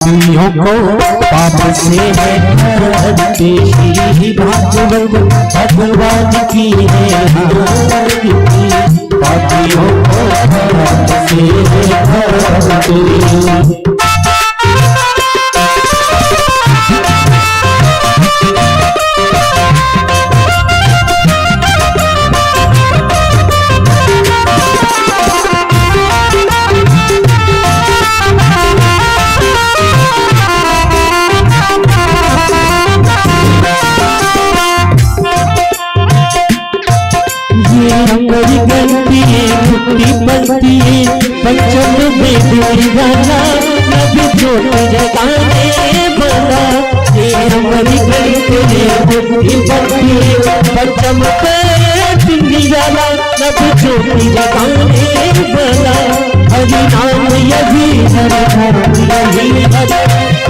पापियों को पाप से है धरती, भागवत भगवान की है आरती। पापियों को पाप से है धरती। हमारी गलती मुक्ति बनती है पंचम में दिलवाना नबी जोड़ी जगाने वाला। ये हमारी गलती मुक्ति बनती है पंचम में दिलवाना नबी जोड़ी जगाने वाला। हरि नाम यही हरि नाम यही हरि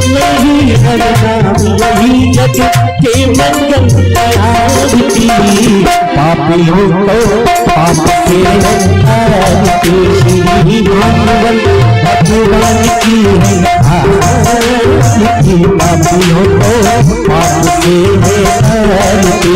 नहीं हरि नाम यही जग के मंगल आरती। पापियों को पाप से आरती, भगवान भगवान की है आरती। पापियों को पाप से आरती।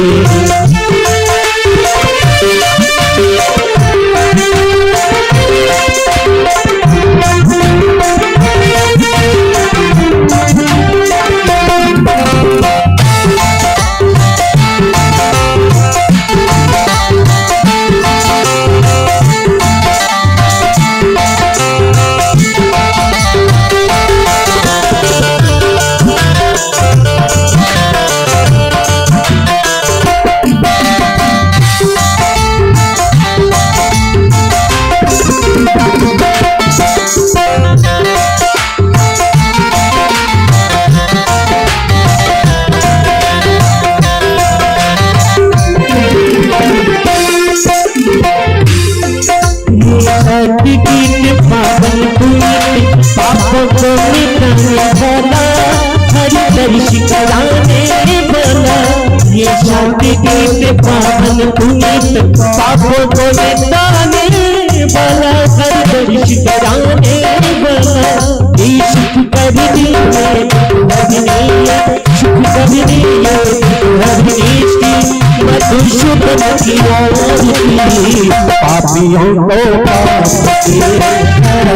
पापों को मिटाने वाला हरि दर्श कराने वाला। ये शांति गीत पावन पुनीत पापों को मिटाने वाला हरि दर्श कराने वाला। ये सुख करनी है सुख करनी है मधुर शुभ की आरती। पापियों को पाप से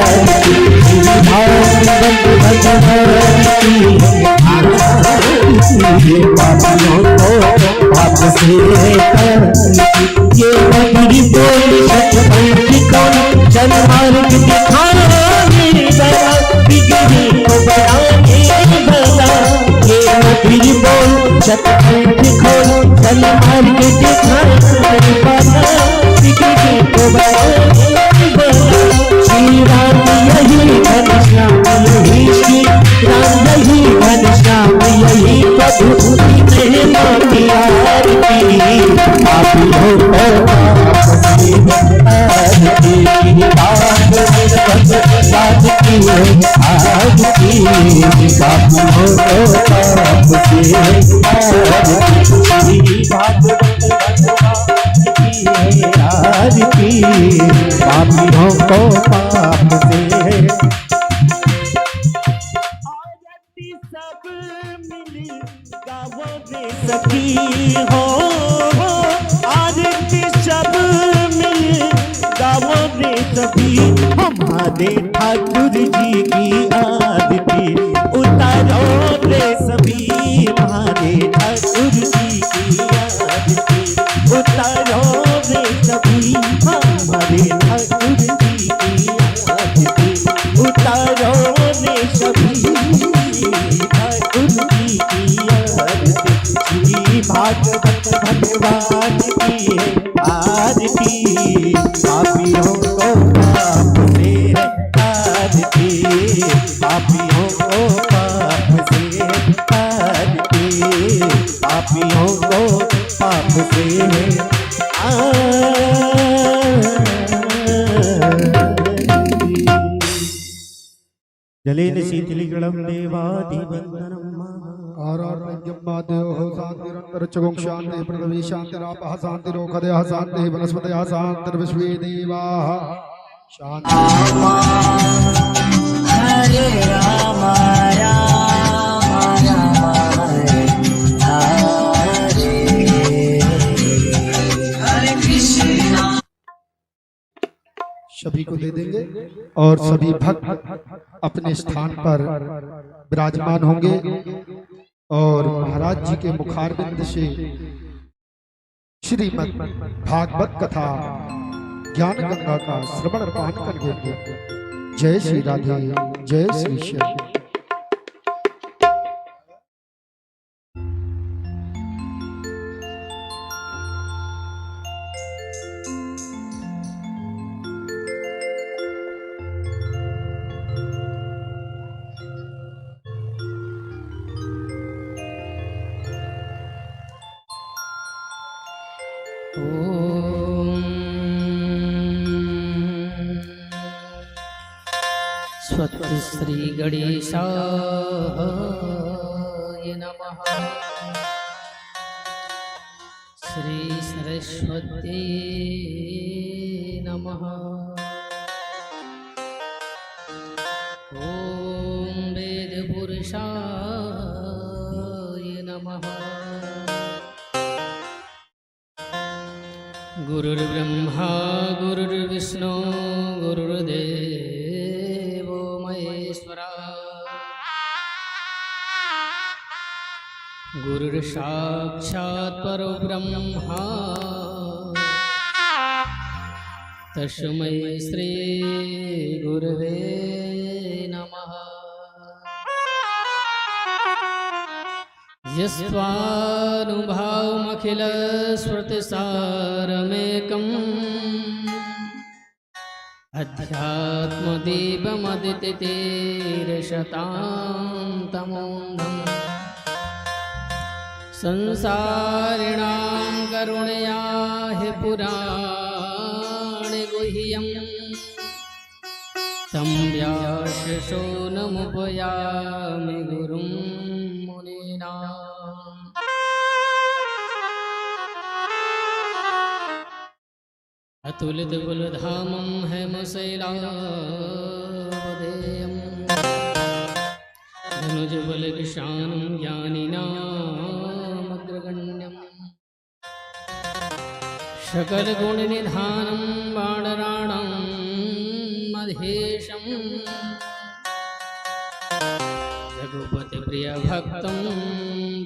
आरती, भगवान की आरती। पापियों को पाप से आरती। ये मधुर बोल सतपंथी कौन जनमार्ग दिखाने वाला, बिगड़ी को बढ़ाने वाला। ये मधुर बोल सतपंथी कौन जनमार्ग दिखाने वाला, बिगड़ी को बढ़ाने वाला। श्री राम यही घनश्याम यही श्री राम यही घनश्याम यही प्रभु महिमा की आरती। पापियों को पाप से आरती, भागवत भगवान की आरती। पापियों को पाप से आरती, भागवत आरती। पापियों को पाप से आरती। सब मिली गावों में सखी हो आरती। सब मिली गावों में सखी हमारे ठाकुर जी की आरती उतारो रे सभी। हमारे ठाकुर जी की आरती उतारो रे सभी। हमारे ठाकुर जी की आरती उतारो रे सभी। ठाकुर जी की आरती श्री भागवत भगवान की है आरती। पापियों को पाप से आरती, पापियों को पाप से आरती। पापियों को पाप से जलेन शीतलिगणं देवादिवन्दनं आरार्यज्ञमादेव शान्तिरन्तरिक्षगुं शान्तिः पृथिवी शान्तिरापः शान्तिरोषधयः शान्तिः वनस्पतयः शान्तिर्विश्वे देवाः शान्तिः। हरे राम और सभी भक्त अपने स्थान पर विराजमान होंगे और महाराज जी के मुखारविंद से श्रीमद् भागवत कथा ज्ञान गंगा का श्रवण पान करेंगे। जय श्री राधे, जय श्री श्याम। स्वस्ति श्री गणेशाय नमः। श्री सरस्वती नमः। ओम वेद पुरुषाय नमः। गुरुर्ब्रह्मा गुरुर्विष्णु गुरुर्देवो महेश्वरा। गुरुर्साक्षात् परब्रह्मा तस्मै श्री गुरवे नमः। यस्त्वानुभावमखिलश्रुतिसारमेकम् अध्यात्मदीपमदितितीरशतां तमोऽन्धम् संसारिणां करुणया हि पुराणे गुह्यम् तं व्यासशो नमुपयामि गुरुं मुनीनाम्। अतुलितबलधामं हेमशैलावदेयम् धनुजबलविशानं ज्ञानिनामग्रगण्यम् सकलगुणनिधानं वानराणां मधेशम् रघुपतिप्रियभक्तं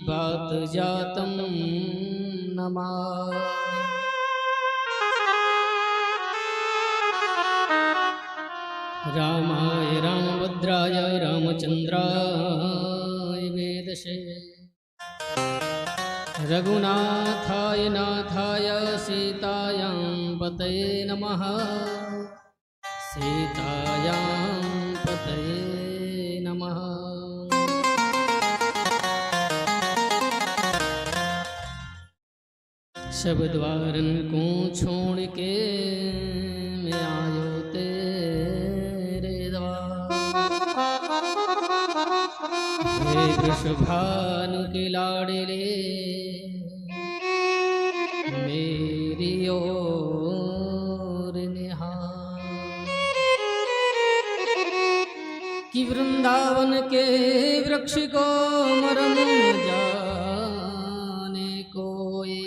वातजातं नमामि। रामाय रामभद्राय रामचन्द्राय वेदसे रघुनाथाय नाथाय सीतायां पतये नमः। सीतायां पतये नमः। सब द्वारन को छोड़ के मैं आयो तेरे द्वार। हे वृषभानु के लाडले मेरी ओर निहार। कि वृंदावन के वृक्ष को मरम जाने कोई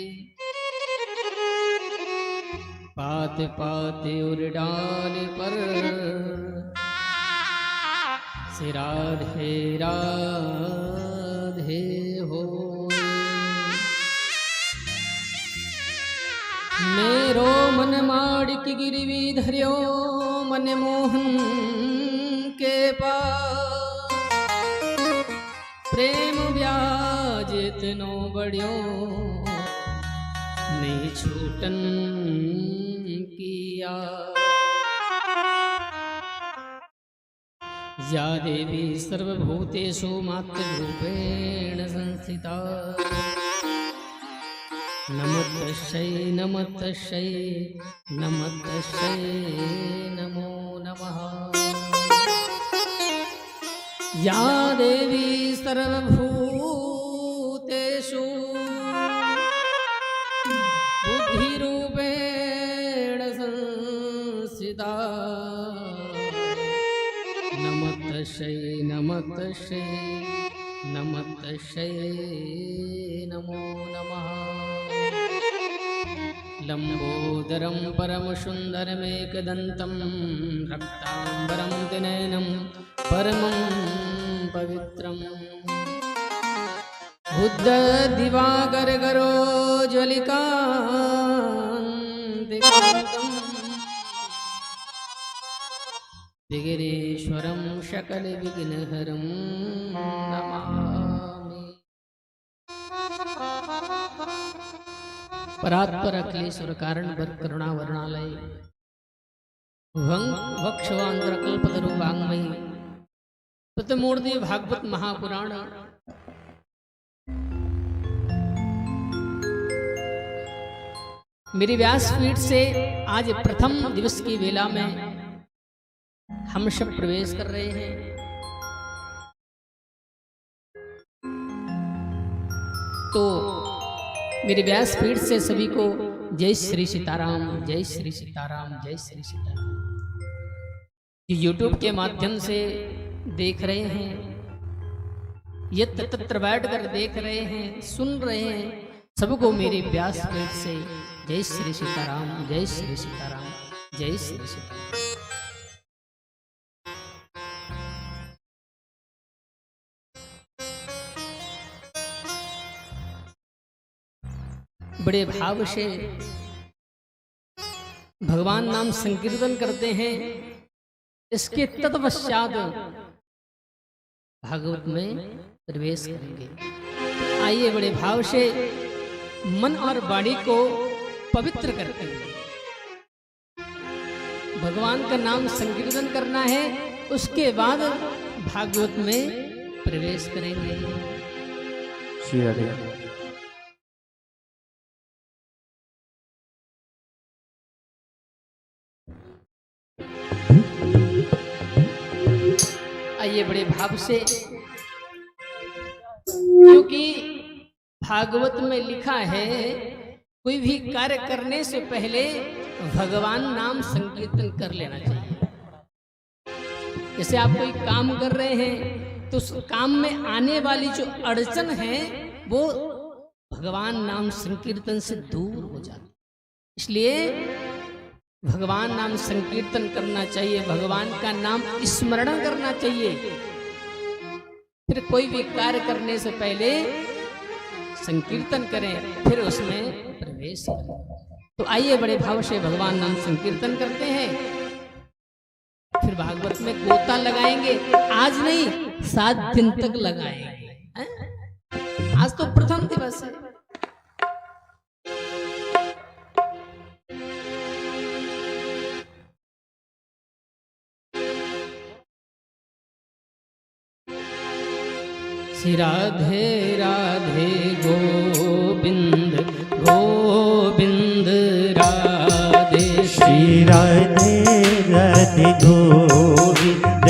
पाते पाते और डाल पर से राधे राधे हो। मेरो मन माड़िक गिरवी धर्यो मन मोहन के पास। प्रेम ब्याज इतनो बढ़ियो नहीं छूटन किया। या देवी सर्वभूतेषु मातृरूपेण संस्थिता। नमस्तस्यै नमस्तस्यै नमस्तस्यै नमो नमः। या देवी सर्वभूतेषु बुद्धिरूपेण संस्थिता। नमस्तस्यै नमस्तस्यै नमस्तस्यै नमो नमः। लंबोदरम परम सुंदरमेकदंतम रक्तांबरम दिनयनम परमं पवित्रम बुद्ध दिवाकर गरो ज्वलिकांतिकांतम विघ्नेश्वरं सकल विघ्नहरं नमामि। परात्पर अखिलेश्वर कारण वर करुणा वर्णालय वक्षवांतर कल्पतरु वांग्मयी प्रतिमूर्ति भागवत महापुराण मेरी व्यासपीठ से आज प्रथम दिवस की वेला में हम सब प्रवेश कर रहे हैं। तो मेरी व्यासपीठ से सभी को जय श्री सीताराम, जय श्री सीताराम, जय श्री सीताराम। यूट्यूब के माध्यम से देख रहे हैं, यत्र तत्र बैठकर देख रहे हैं, सुन रहे हैं, सबको मेरी व्यासपीठ से जय श्री सीताराम, जय श्री सीताराम, जय श्री सीताराम। बड़े भाव से भगवान नाम संकीर्तन करते हैं। इसके तत्पश्चात भागवत में प्रवेश करेंगे। आइए बड़े भाव से मन और वाणी को पवित्र करते हैं। भगवान का नाम संकीर्तन करना है, उसके बाद भागवत में प्रवेश करेंगे। श्री राधे। आइए बड़े भाव से, क्योंकि भागवत में लिखा है कोई भी कार्य करने से पहले भगवान नाम संकीर्तन कर लेना चाहिए। जैसे आप कोई काम कर रहे हैं तो उस काम में आने वाली जो अड़चन है वो भगवान नाम संकीर्तन से दूर हो जाती। इसलिए भगवान नाम संकीर्तन करना चाहिए, भगवान का नाम स्मरण करना चाहिए। फिर कोई भी कार्य करने से पहले संकीर्तन करें, फिर उसमें प्रवेश करें। तो आइए बड़े भाव से भगवान नाम संकीर्तन करते हैं। फिर भागवत में गोता लगाएंगे, आज नहीं 7 दिन तक लगाएंगे। आज तो प्रथम दिवस है। श्री राधे राधे गोविंद गोविंद राधे, श्री राधे राधे गोविंद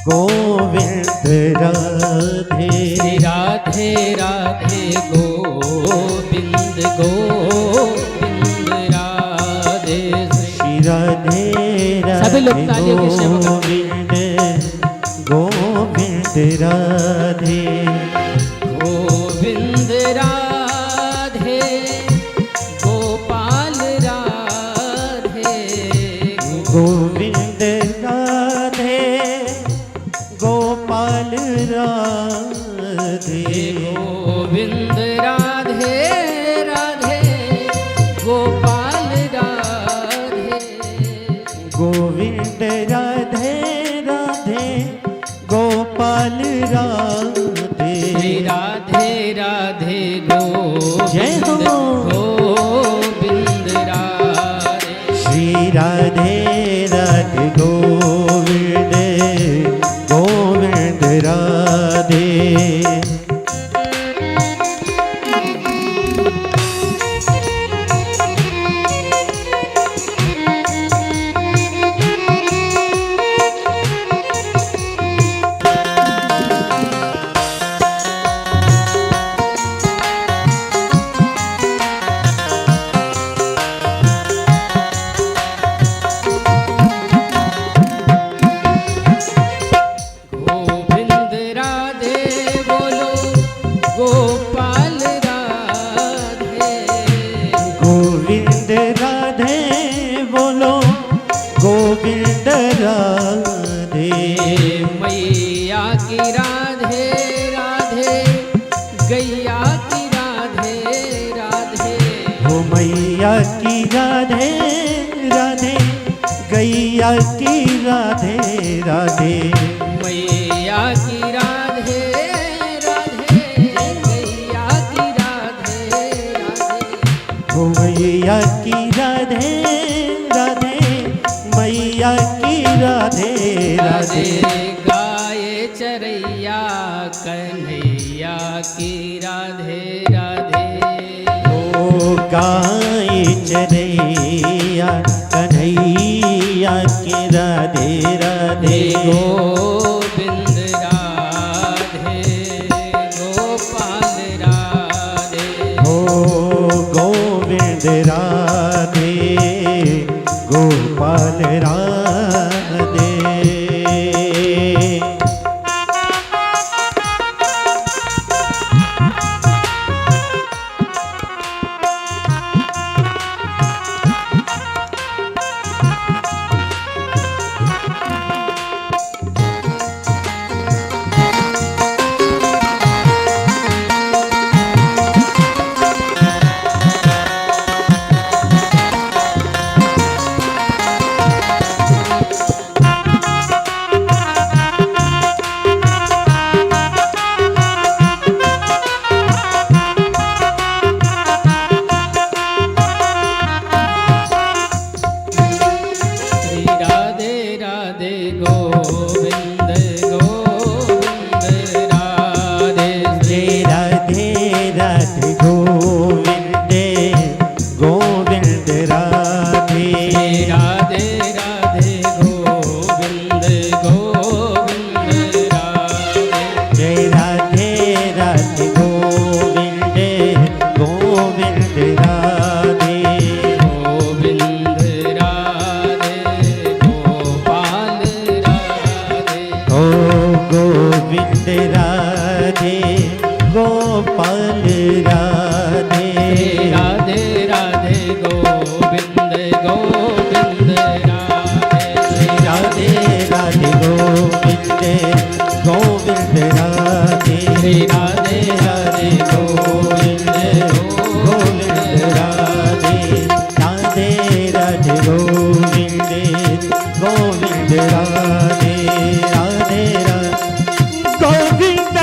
गोविंद राधे, श्री राधे राधे गोविंद गोविंद राधे, श्री राधे सभी लोग राधे तालियों की सेवा करते हैं। गोविंद राधे गोविंद राधे गोपाल राधे, गोविंद राधे गोपाल राधे, गोविंद राधे राधे गोपाल राधे, गोविंद राधे राधे गोपाल राधे, श्री राधे राधे जय हो। गोविंद राधे, श्री राधे राधे गोविंद गोविंद राधे, गोविंद राधे बोलो राधे राधे गैया की राधे राधे हो मैया की राधे राधे गैया की राधे राधे मैया की राधे राधे गैया की राधे राधे हो मैया की राधे राधे मैया की राधे राधे गाये चरैया कन्हैया की राधे राधे ओ गाय चरैया कन्हैया की राधे राधे गोविंद राधे गोपाल राधे हो गोविंद राधे गोपाल राधे श्री राधे राधे गोविंद गोविंद राधे जय राधे राधे गोविंद गोविंद राधे श्री राधे राधे गोविंद गोविंद राधे जय राधे राधे गोविंद गोविंद राधे गोविंद राधे गोपाल राधे ओ गोविंद राधे गोपाल राधे राधे राधे गोविंद गोविंद राधे राधे राधे गोविंद गोविंद राधे श्री राधे राधे गोविंद गोविंद राधे राधे राधे गोविंद गोविंद राधे राधे गोविंद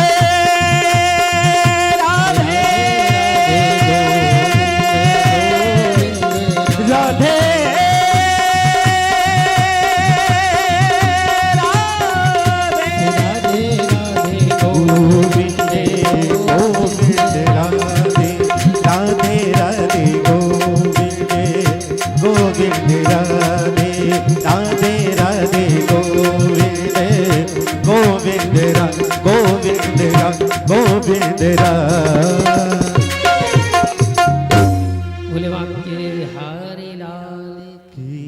राधे राधे राधे गोविंद गोविंद राधे राधे राधे गोविंद गोविंद राधे राधे राधे गोविंद गोविंद गोविंद गोविंद भोले बाबा के हरे लाल की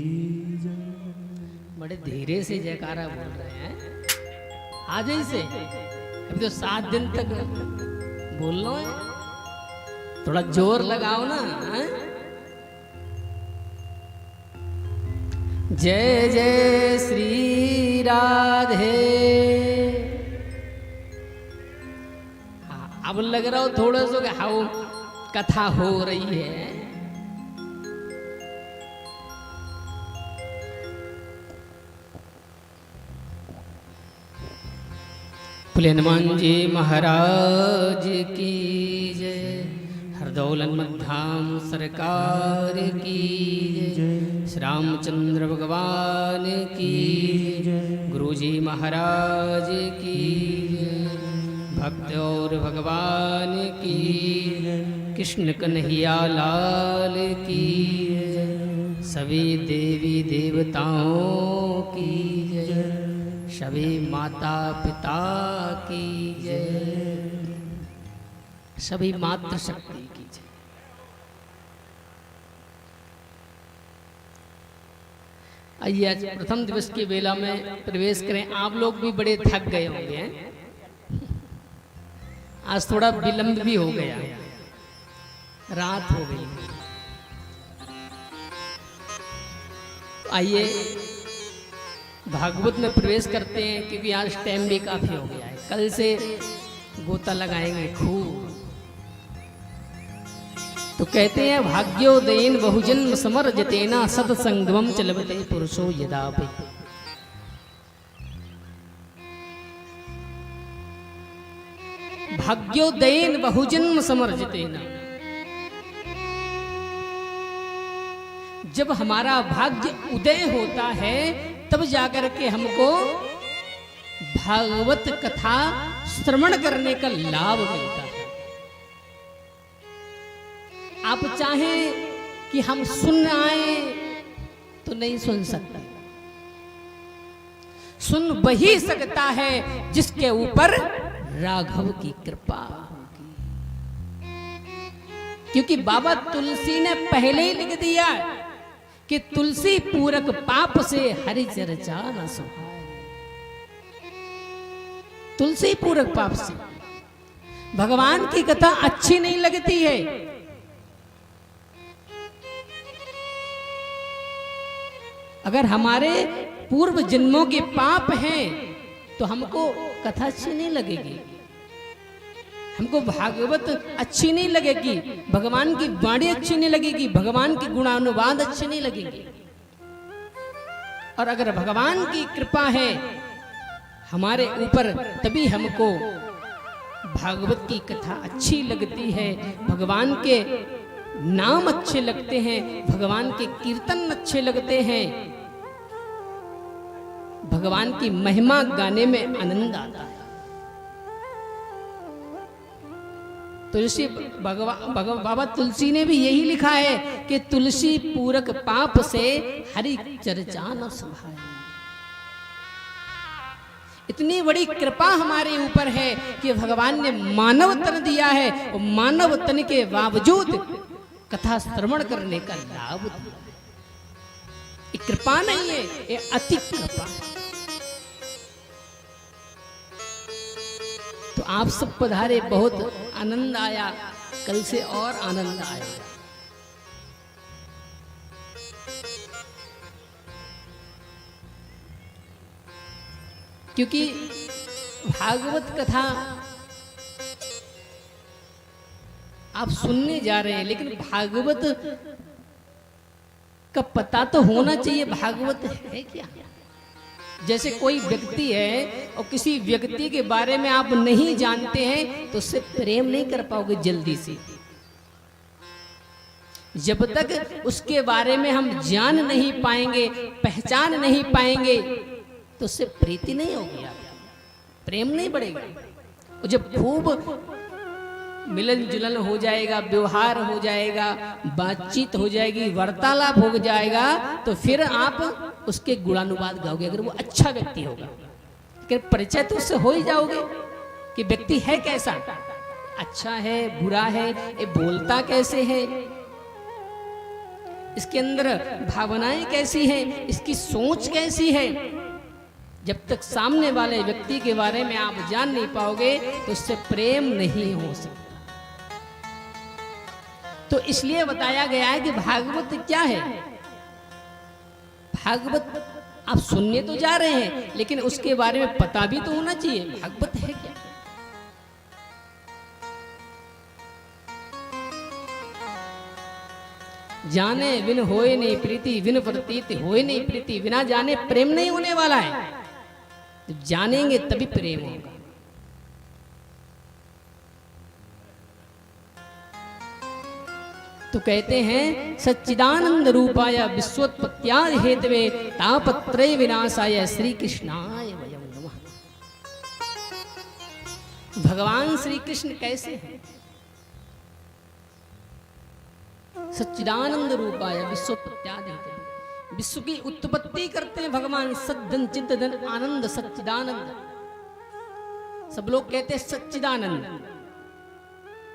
बड़े धीरे से जयकारा बोल रहे हैं आज ही से अभी तो 7 दिन तक बोलना है थोड़ा जोर लगाओ ना हैं? जय जय श्री राधे अब लग रहा हो थोड़ा सा कि हाउ कथा हो रही है बोले हनुमान जी महाराज की जय हरदौलन मधाम सरकार की जय श्री रामचंद्र भगवान की जय गुरु जी महाराज की जय भक्त और भगवान की जय कृष्ण कन्हैया लाल की जय सभी देवी देवताओं की जय सभी माता पिता की जय सभी मातृ शक्ति की जय आइए आज प्रथम दिवस की वेला में प्रवेश करें आप लोग भी बड़े थक गए होंगे हैं? आज थोड़ा विलंब भी हो गया रात हो गई आइए भागवत में प्रवेश करते हैं, क्योंकि आज टाइम भी काफी हो गया है। कल से गोता लगाएंगे खूब। तो कहते हैं भाग्योदयन बहुजन्म समर्जतेना सत्संगमम चलवते पुरुषो यदापि। भाग्योदयन बहुजन्म समर्जतेना, जब हमारा भाग्य उदय होता है तब जाकर के हमको भागवत कथा श्रवण करने का लाभ मिलता है। आप चाहें कि हम सुन आए तो नहीं सुन सकते। सुन वही सकता है जिसके ऊपर राघव की कृपा होगी, क्योंकि बाबा तुलसी ने पहले ही लिख दिया कि तुलसी पूरक पाप से हरि चर्चा न सुहाए। तुलसी पूरक पाप से भगवान की कथा अच्छी नहीं लगती है। अगर हमारे पूर्व जन्मों के पाप हैं तो हमको कथा अच्छी नहीं लगेगी, हमको भागवत अच्छी नहीं लगेगी, भगवान की वाणी अच्छी नहीं लगेगी, भगवान की गुणानुवाद अच्छी नहीं लगेगी। और अगर भगवान की कृपा है हमारे ऊपर तभी हमको भागवत की कथा अच्छी लगती है, भगवान के नाम अच्छे लगते हैं, भगवान के कीर्तन अच्छे लगते हैं, भगवान की महिमा गाने में आनंद आता है। तुलसी बाबा तुलसी ने भी यही लिखा है कि तुलसी पूरक पाप से हरि चर्चा न सुहाए। इतनी बड़ी कृपा हमारे ऊपर है कि भगवान ने मानव तन दिया है और मानव तन के बावजूद कथा श्रवण करने का लाभ दिया। ये कृपा नहीं है, ये अति कृपा है। तो आप सब पधारे, बहुत आनंद आया, कल से और आनंद आया। क्योंकि भागवत कथा आप सुनने जा रहे हैं, लेकिन भागवत का पता तो होना चाहिए भागवत है क्या। जैसे कोई व्यक्ति है और किसी व्यक्ति के बारे में आप नहीं जानते हैं तो उससे प्रेम नहीं कर पाओगे जल्दी से। जब तक उसके बारे में हम जान नहीं पाएंगे, पहचान नहीं पाएंगे तो उससे प्रीति नहीं होगी, प्रेम नहीं बढ़ेगा। और जब खूब मिलन जुलन हो जाएगा, व्यवहार हो जाएगा, बातचीत हो जाएगी, वार्तालाप हो जाएगा, तो फिर आप उसके गुणानुवाद गाओगे अगर वो अच्छा व्यक्ति होगा। लेकिन परिचय तो उससे हो ही जाओगे कि व्यक्ति है कैसा, अच्छा है, बुरा है, ये बोलता कैसे है, इसके अंदर भावनाएं कैसी हैं, इसकी सोच कैसी है। जब तक सामने वाले व्यक्ति के बारे में आप जान नहीं पाओगे तो उससे प्रेम नहीं हो सकता। तो इसलिए बताया गया है कि भागवत क्या है। भागवत आप सुनने तो जा रहे हैं, लेकिन उसके बारे में पता भी तो होना चाहिए भागवत है क्या। जाने बिन होए नहीं प्रीति, बिन प्रतीत होए नहीं प्रीति, बिना जाने प्रेम नहीं होने वाला है। जब जानेंगे तभी प्रेम होगा। तो कहते हैं सच्चिदानंद रूपाय विश्वोत्पत्त्यादि हेतवे तापत्रय विनाशाय श्री कृष्णाय वयं नमः। भगवान श्री कृष्ण कैसे हैं? सच्चिदानंद रूपाय विश्वोत्पत्त्यादि हेतवे, विश्व की उत्पत्ति करते हैं भगवान। सद्धन चित्तधन आनंद सच्चिदानंद। सब लोग कहते हैं सच्चिदानंद,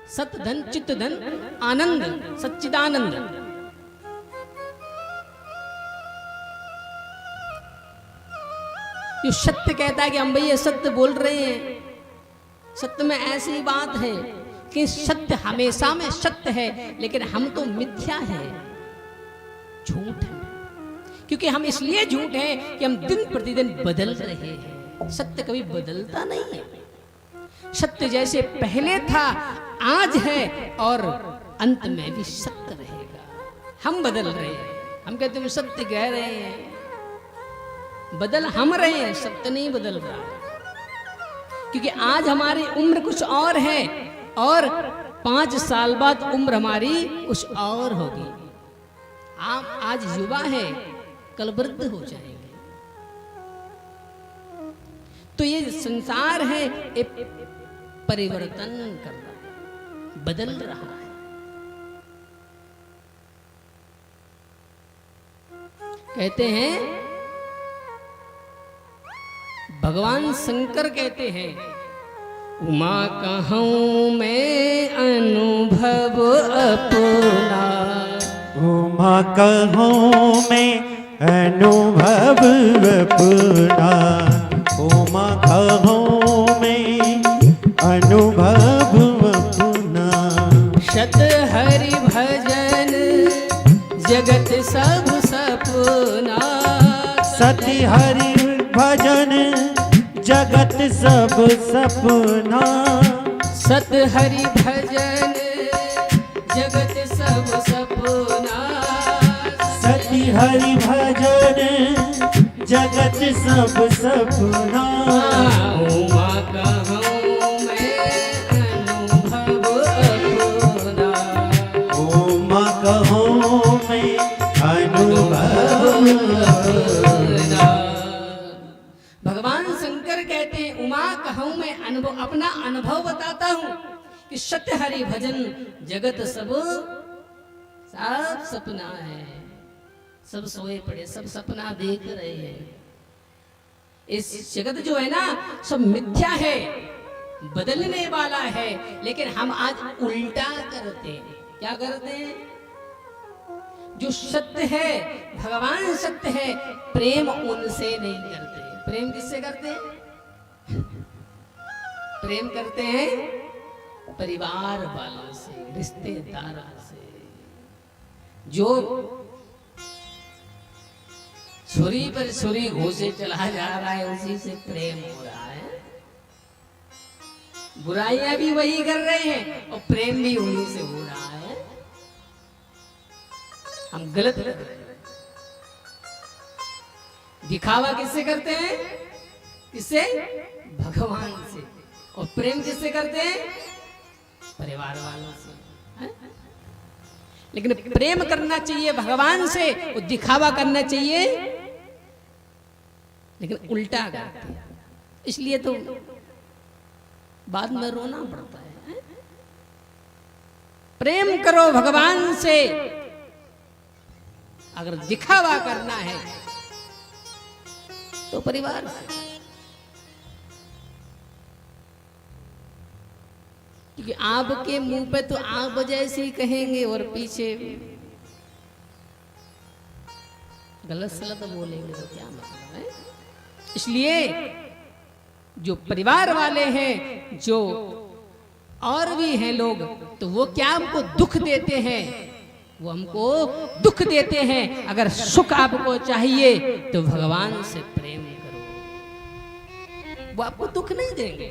सत धन चित्त धन आनंद सच्चिदानंद। जो सत्य कहता है कि हम भैया सत्य बोल रहे हैं, सत्य में ऐसी बात है कि सत्य हमेशा में सत्य है, लेकिन हम तो मिथ्या है, झूठ है। क्योंकि हम इसलिए झूठ हैं कि हम दिन प्रतिदिन बदल रहे हैं। सत्य कभी बदलता नहीं है। सत्य जैसे पहले था, आज है और अंत में भी सत्य रहेगा। हम बदल रहे हैं। हम कहते हैं सत्य कह रहे हैं, बदल हम रहे हैं, सत्य नहीं बदल रहा। क्योंकि आज हमारी उम्र कुछ और है और 5 साल बाद उम्र हमारी कुछ और होगी। आप आज युवा है, कल वृद्ध हो जाएंगे। तो ये संसार है एक परिवर्तन कर रहा है, बदल रहा है। कहते हैं, भगवान शंकर कहते हैं, उमा कहूँ मैं अनुभव अपना। उमा कहूँ मैं अनुभव अपना। उमा कहूँ मैं अनुभव अपना। शत हरि भजन जगत सब सपना। सति हरि भजन जगत सब सपना। सत हरि भजन जगत सब सपना। सति हरि भजन जगत सब सपना। उमा कहूँ मैं अनुभव अपना। उमा कहूँ मैं अनुभव अपना। भगवान शंकर कहते हैं, उमा कहूँ मैं अनुभव, अपना अनुभव बताता हूँ कि सत्य हरि भजन जगत सब सपना है। सब सोए पड़े, सब सपना देख रहे हैं। इस जगत जो है ना, सब मिथ्या है, बदलने वाला है। लेकिन हम आज उल्टा करते हैं। क्या करते हैं? जो सत्य है, भगवान सत्य है, प्रेम उनसे नहीं करते। प्रेम किससे करते हैं? प्रेम करते हैं परिवार वालों से, रिश्तेदारों से। जो छुरी पर छुरी घोसे चला जा रहा है, उसी से प्रेम हो रहा है। बुराइयां भी वही कर रहे हैं और प्रेम भी उन्हीं से हो रहा है। हम गलत कर रहे हैं। दिखावा किससे करते हैं? किससे? भगवान से। और प्रेम किससे करते हैं? परिवार वालों से। है? लेकिन प्रेम करना चाहिए भगवान से, और दिखावा करना चाहिए, लेकिन उल्टा करते हैं। इसलिए तो बाद में रोना पड़ता है। प्रेम करो भगवान से। अगर दिखावा करना है तो परिवार से। क्योंकि आपके मुंह पे तो आप जैसे ही कहेंगे और पीछे गलत सलत बोलेंगे तो क्या मतलब है। इसलिए जो परिवार वाले हैं, जो और भी हैं लोग, तो वो क्या हमको दुख देते हैं, वो हमको दुख देते हैं। अगर सुख आपको चाहिए तो भगवान से प्रेम करो, वो आपको दुख नहीं देंगे,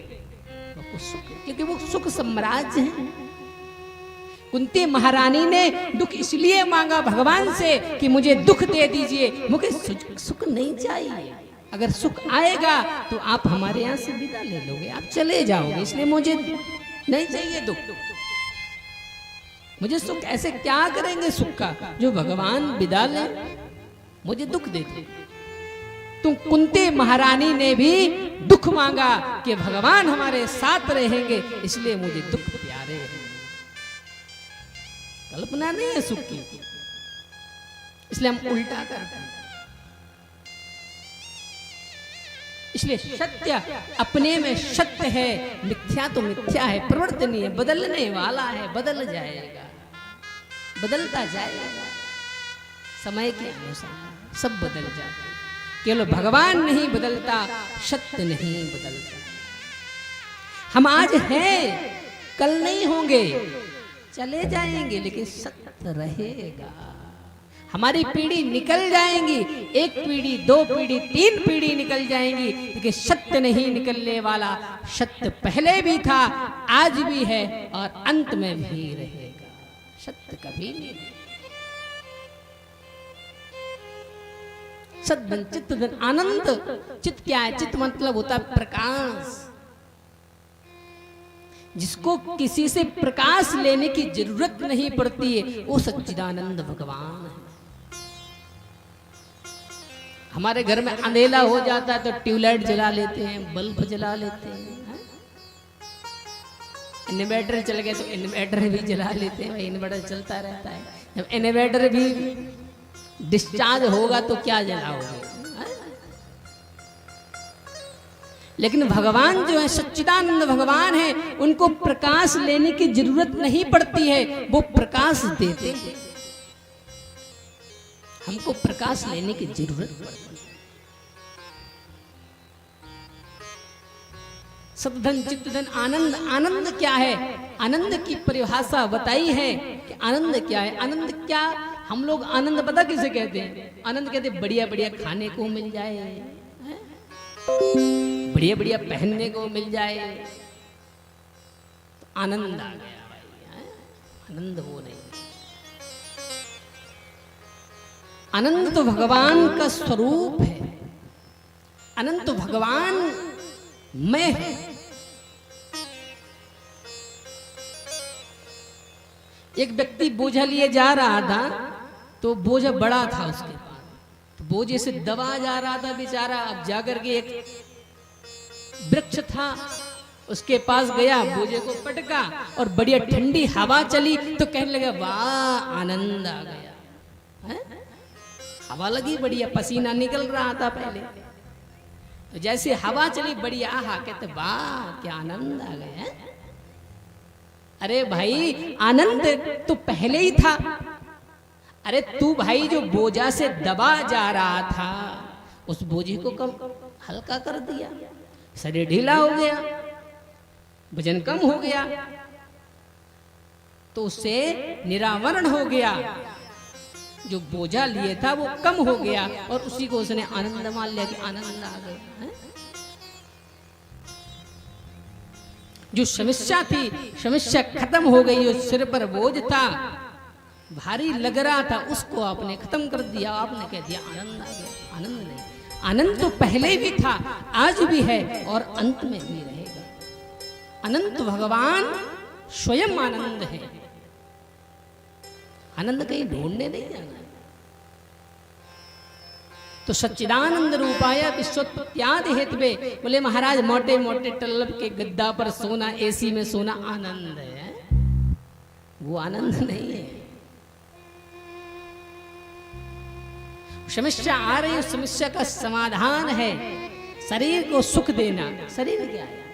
आपको सुख, क्योंकि वो सुख साम्राज्य है। कुंती महारानी ने दुख इसलिए मांगा भगवान से कि मुझे दुख दे दीजिए, मुझे सुख नहीं चाहिए। अगर सुख आएगा तो आप हमारे यहाँ से विदा ले लोगे, आप चले जाओगे, इसलिए मुझे नहीं चाहिए दुख। मुझे सुख ऐसे क्या करेंगे सुख का जो भगवान विदा ले, मुझे दुख देते। तो कुंती महारानी ने भी दुख मांगा कि भगवान हमारे साथ रहेंगे, इसलिए मुझे दुख प्यारे हैं। कल्पना नहीं है सुख की, इसलिए हम उल्टा करते हैं। इसलिए सत्य अपने में सत्य है, मिथ्या तो मिथ्या है, प्रवर्तनीय है, बदलने वाला है, बदल जाएगा, बदलता जाएगा समय के अनुसार, सब बदल जाता है। केवल भगवान नहीं बदलता, सत्य नहीं बदलता। हम आज हैं, कल नहीं होंगे, चले जाएंगे, लेकिन सत्य रहेगा। हमारी पीढ़ी निकल जाएंगी, एक पीढ़ी, दो पीढ़ी, तीन पीढ़ी निकल जाएंगी, लेकिन सत्य नहीं निकलने वाला। सत्य पहले भी था, आज भी है और अंत में भी रहेगा। सत्य कभी नहीं। सद्दन चित्तदन आनंद। चित्त क्या है? चित्त मतलब होता है प्रकाश। जिसको किसी से प्रकाश लेने की जरूरत नहीं पड़ती है, वो सच्चिदानंद भगवान है। हमारे घर में अंधेला हो जाता है तो ट्यूबलाइट जला लेते हैं, बल्ब जला लेते हैं। इन्वर्टर चल गए तो इन्वर्टर भी जला लेते हैं, इन्वर्टर चलता रहता है। जब इन्वर्टर भी डिस्चार्ज होगा तो क्या जलाओगे? लेकिन भगवान जो है, सच्चिदानंद भगवान है, उनको प्रकाश लेने की जरूरत नहीं पड़ती है, वो प्रकाश देते हैं। हमको प्रकाश लेने की जरूरत पड़ती है। सद्धन चित्तधन आनंद। आनंद क्या है? आनंद की परिभाषा बताई है कि आनंद क्या है। आनंद क्या, हम लोग आनंद पता किसे कहते हैं? आनंद कहते हैं बढ़िया बढ़िया खाने को मिल जाए, बढ़िया बढ़िया पहनने को मिल जाए तो आनंद आ गया भाई। आनंद वो नहीं। आनंद तो भगवान का स्वरूप है। आनंद तो भगवान में है। एक व्यक्ति बोझा लिए जा रहा था तो बोझा बड़ा था उसके पास, तो बोझे से दबा जा रहा था बेचारा। अब जाकर के एक वृक्ष था उसके पास गया, बोझे को पटका और बढ़िया ठंडी हवा चली तो कहने लगा वाह आनंद आ गया है? हवा लगी बढ़िया, पसीना निकल रहा था पहले, तो जैसे हवा चली बढ़िया, आहा कहते वाह क्या आनंद आ गया है। अरे भाई आनंद तो पहले ही था। अरे तू भाई जो बोझा से दबा जा रहा था उस बोझे को कम हल्का कर दिया, शरीर ढीला हो गया, वजन कम हो गया, तो उससे निरावरण हो गया। जो बोझा लिए था वो कम हो गया और उसी को उसने आनंद मान लिया कि आनंद आ गया है? जो समस्या थी, समस्या खत्म हो गई। जो सिर पर बोझ था, भारी लग रहा था, उसको आपने खत्म कर दिया। आपने कह दिया आनंद आ गया। आनंद नहीं, आनंद तो पहले भी था, आज भी है और अंत में भी रहेगा। अनंत भगवान स्वयं आनंद है। आनंद कहीं ढूंढने नहीं जाना। तो सच्चिदानंद रूपाय विश्वोत्पत्त्यादि हेतवे। बोले महाराज मोटे मोटे टल्लब के गद्दा पर सोना, एसी में सोना आनंद है? वो आनंद नहीं है। समस्या आ रही है, समस्या का समाधान है शरीर को सुख देना। शरीर क्या है?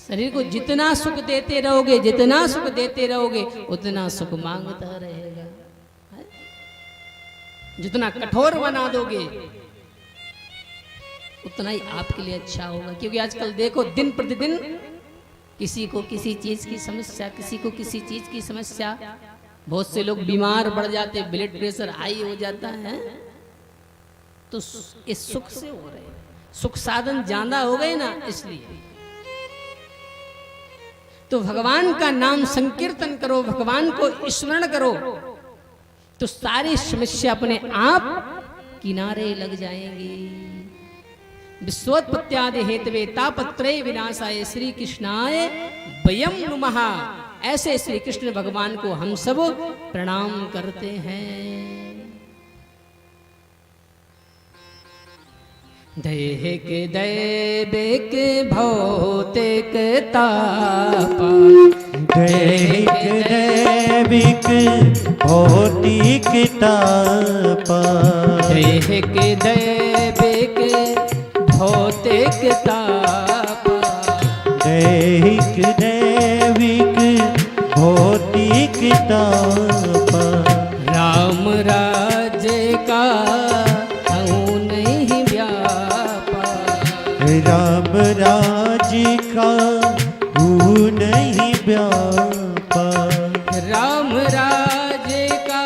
शरीर को जितना सुख देते रहोगे, जितना सुख देते रहोगे उतना सुख मांगता रहेगा। जितना कठोर बना दोगे उतना ही आपके लिए अच्छा होगा। क्योंकि आजकल देखो दिन प्रतिदिन किसी को किसी चीज की समस्या, किसी को किसी चीज की समस्या। बहुत से लोग बीमार पड़ जाते, ब्लड प्रेशर हाई हो जाता है, तो इस सुख से हो रहे, सुख साधन ज्यादा हो गए ना, इसलिए। तो भगवान का नाम संकीर्तन करो, भगवान को स्मरण करो, तो सारी समस्या अपने आप किनारे लग जाएंगी। विश्वोत्पत्त्यादि हेतवे तापत्रय विनाशाय श्री कृष्णाय वयं नुमः। ऐसे श्री कृष्ण भगवान को हम सब प्रणाम करते हैं। दैहिक दैविक भौतिक ताप, दैहिक दैविक भौतिक ताप, दैहिक दैविक भौतिक ताप, दैहिक दैविक भौतिक ताप। राम राज्य का हूँ नहीं व्यापा, राम राज्य का हूँ नहीं व्यापा, राम राज्य का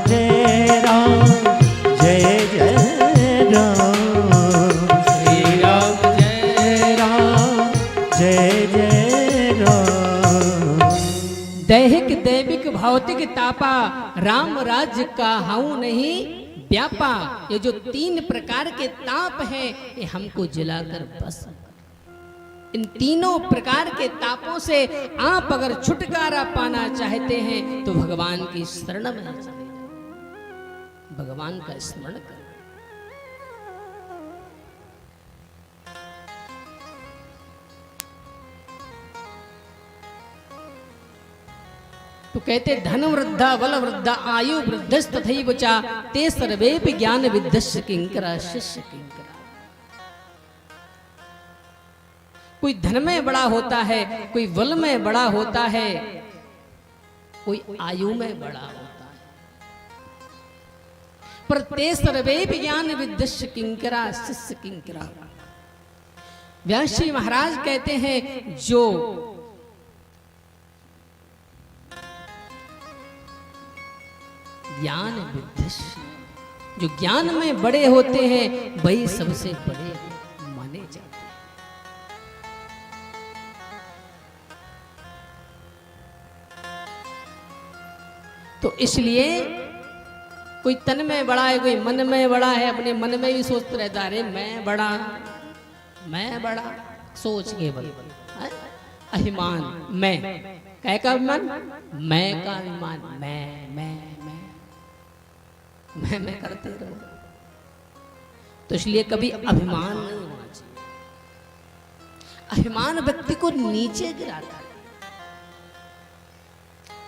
जय राम जय जय राम श्री राम जय राम जय जय राम। दैहिक दैविक भौतिक तापा राम राज्य का हाउ नहीं व्यापा। ये जो 3 प्रकार के ताप हैं ये हमको जलाकर बस। इन तीनों प्रकार के तापों से आप अगर छुटकारा पाना चाहते हैं तो भगवान की शरण में चले जाएं, भगवान का स्मरण करें। तो कहते धन वृद्धा बल वृद्धा आयु वृद्धस्तथैव च ते सर्वेपि ज्ञान विद्धस्य किंकरा शिष्य किंकरा। कोई धन में बड़ा होता है, कोई बल में बड़ा होता है, कोई आयु में बड़ा होता है, पर ते सर्वेपि ज्ञान विद्धस्य किंकरा शिष्य किंकरा। व्यास जी महाराज कहते हैं जो ज्ञान विद्धस्य, जो ज्ञान में बड़े होते हैं वही सबसे बड़े माने जाते हैं। तो इसलिए कोई तन में बड़ा है, कोई मन में बड़ा है, अपने मन में भी सोचता रहता है अरे मैं बड़ा सोच के बल अभिमान। मैं क्या का अभिमान? मैं का अभिमान। मैं करते रहो। तो इसलिए कभी अभिमान नहीं होना चाहिए। अभिमान व्यक्ति को नीचे गिराता है,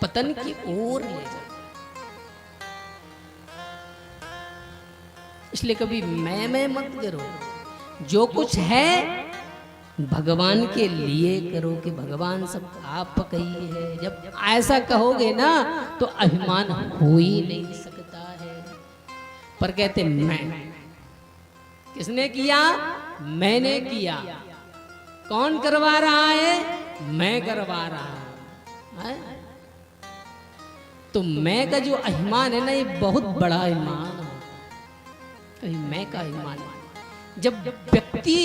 पतन की ओर ले जाता है। इसलिए कभी मैं मत करो। जो कुछ है भगवान के लिए करो कि भगवान सब आप कही है। जब ऐसा कहोगे ना तो अभिमान हो ही नहीं सकता है। पर कहते मैं, किसने किया? मैंने किया। कौन करवा रहा है? मैं करवा रहा है। तो मैं का जो अभिमान है ना ये बहुत बड़ा अभिमान है। मैं का अभिमान, जब व्यक्ति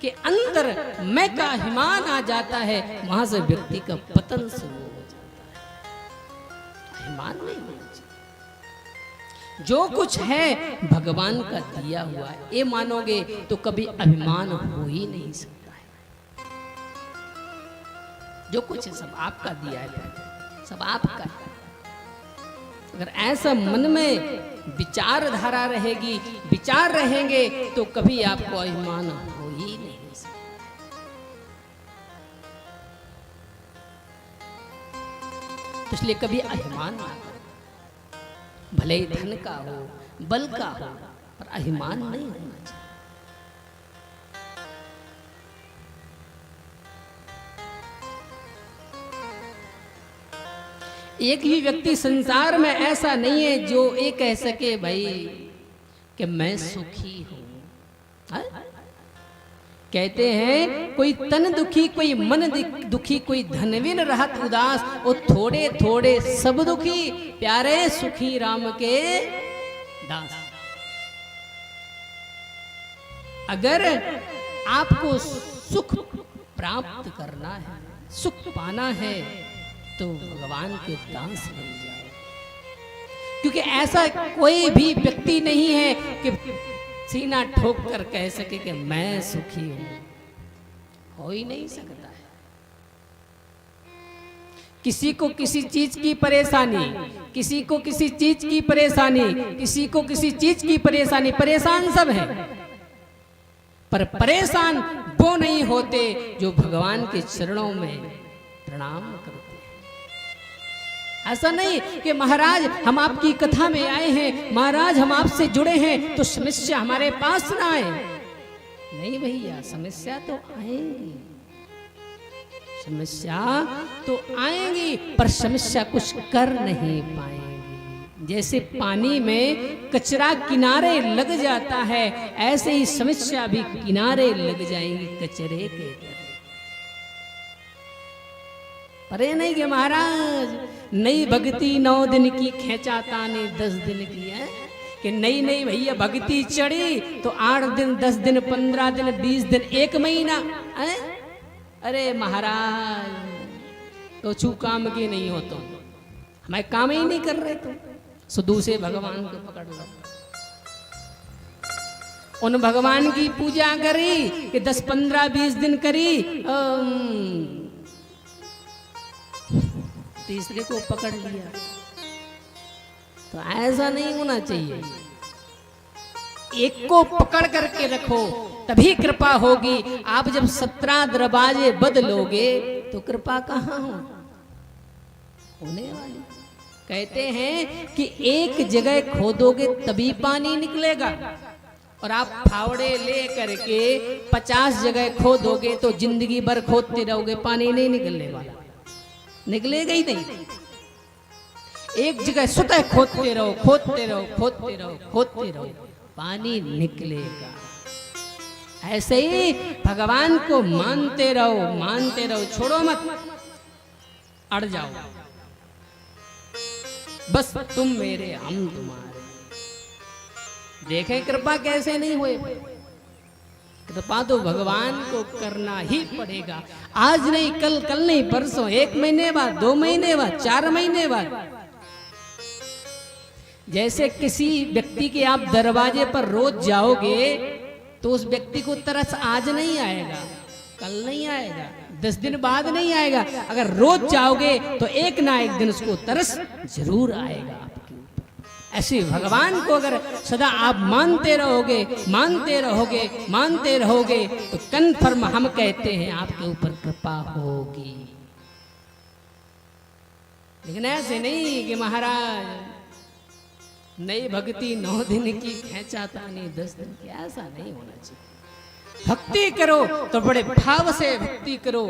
के अंदर मैं का अभिमान आ जाता है वहां से व्यक्ति का पतन शुरू हो जाता है। अभिमान नहीं होना चाहिए। जो कुछ है भगवान का दिया हुआ है, ये मानोगे तो कभी अभिमान हो ही नहीं सकता है। जो कुछ है सब आपका दिया है, सब आपका है। अगर ऐसा मन में विचारधारा रहेगी, विचार रहेंगे तो कभी आपको अभिमान हो ही नहीं सकता। तो इसलिए कभी अभिमान ना करो। भले ही धन का हो, बल का हो, पर अभिमान नहीं होना चाहिए। एक भी व्यक्ति संसार में ऐसा नहीं है जो ये कह सके भाई कि मैं सुखी हूं। कहते हैं कोई तन दुखी, कोई मन दुखी, कोई धनविन रहत उदास, वो थोड़े थोड़े सब दुखी, प्यारे सुखी राम के दास। अगर आपको सुख प्राप्त करना है, सुख पाना है तो भगवान के दास बन जाओ। क्योंकि ऐसा कोई भी व्यक्ति नहीं है कि सीना ठोक कर कह सके कि मैं सुखी हूं। हो ही नहीं सकता है। किसी को किसी चीज की परेशानी, किसी को किसी चीज की परेशानी, किसी को किसी चीज की परेशानी, परेशान सब है, पर परेशान वो नहीं होते जो भगवान के चरणों में प्रणाम करते। ऐसा नहीं कि महाराज हम आपकी कथा में आए हैं, महाराज हम आपसे जुड़े हैं तो समस्या हमारे पास ना आए। नहीं भैया, समस्या तो आएगी, समस्या तो आएगी, पर समस्या कुछ कर नहीं पाएंगी। जैसे पानी में कचरा किनारे लग जाता है, ऐसे ही समस्या भी किनारे लग जाएंगी कचरे के तरह। अरे नहीं कि महाराज नई भक्ति 9 दिन की खेचा ताने 10 दिन की है कि नई नई भैया भक्ति चढ़ी तो 8 दिन 10 दिन 15 दिन 20 दिन 1 महीना है। अरे महाराज तो छू काम की नहीं हो तुम, हमें काम ही नहीं कर रहे तुम, सो दूसरे भगवान को पकड़ लो। उन भगवान की पूजा करी कि 10 15 20 दिन करी, तीसरे को पकड़ लिया। तो ऐसा नहीं होना चाहिए, एक को पकड़ करके रखो तभी कृपा होगी। आप जब 17 दरवाजे बदलोगे तो कृपा कहाँ होने वाली। कहते हैं कि एक जगह खोदोगे तभी पानी निकलेगा, और आप फावड़े ले करके 50 जगह खोदोगे तो जिंदगी भर खोदते रहोगे, पानी नहीं निकलने वाला, निकलेगा ही नहीं। एक जगह स्वतः खोदते रहो, खोदते रहो, खोदते रहो, खोदते रहो, पानी निकलेगा। ऐसे ही भगवान को मानते रहो, मानते रहो, छोड़ो मत, अड़ जाओ। बस तुम मेरे, हम तुम्हारे। देखें कृपा कैसे नहीं हुए। कृपा तो भगवान को करना ही पड़ेगा, आज नहीं कल, कल नहीं परसों, 1 महीने बाद, 2 महीने बाद, 4 महीने बाद। जैसे किसी व्यक्ति के आप दरवाजे पर रोज जाओगे तो उस व्यक्ति को तरस आज नहीं आएगा, कल नहीं आएगा, 10 दिन बाद नहीं आएगा। अगर रोज जाओगे तो एक ना एक दिन उसको तरस जरूर आएगा आपके ऊपर। ऐसे भगवान को अगर सदा आप मानते रहोगे, मानते रहोगे, मानते रहोगे तो कन्फर्म हम कहते हैं आपके ऊपर कृपा होगी। लेकिन ऐसे नहीं कि महाराज नई भक्ति 9 दिन की खेचाता नहीं 10 दिन की, ऐसा नहीं होना चाहिए। भक्ति करो तो बड़े भाव से भक्ति करो।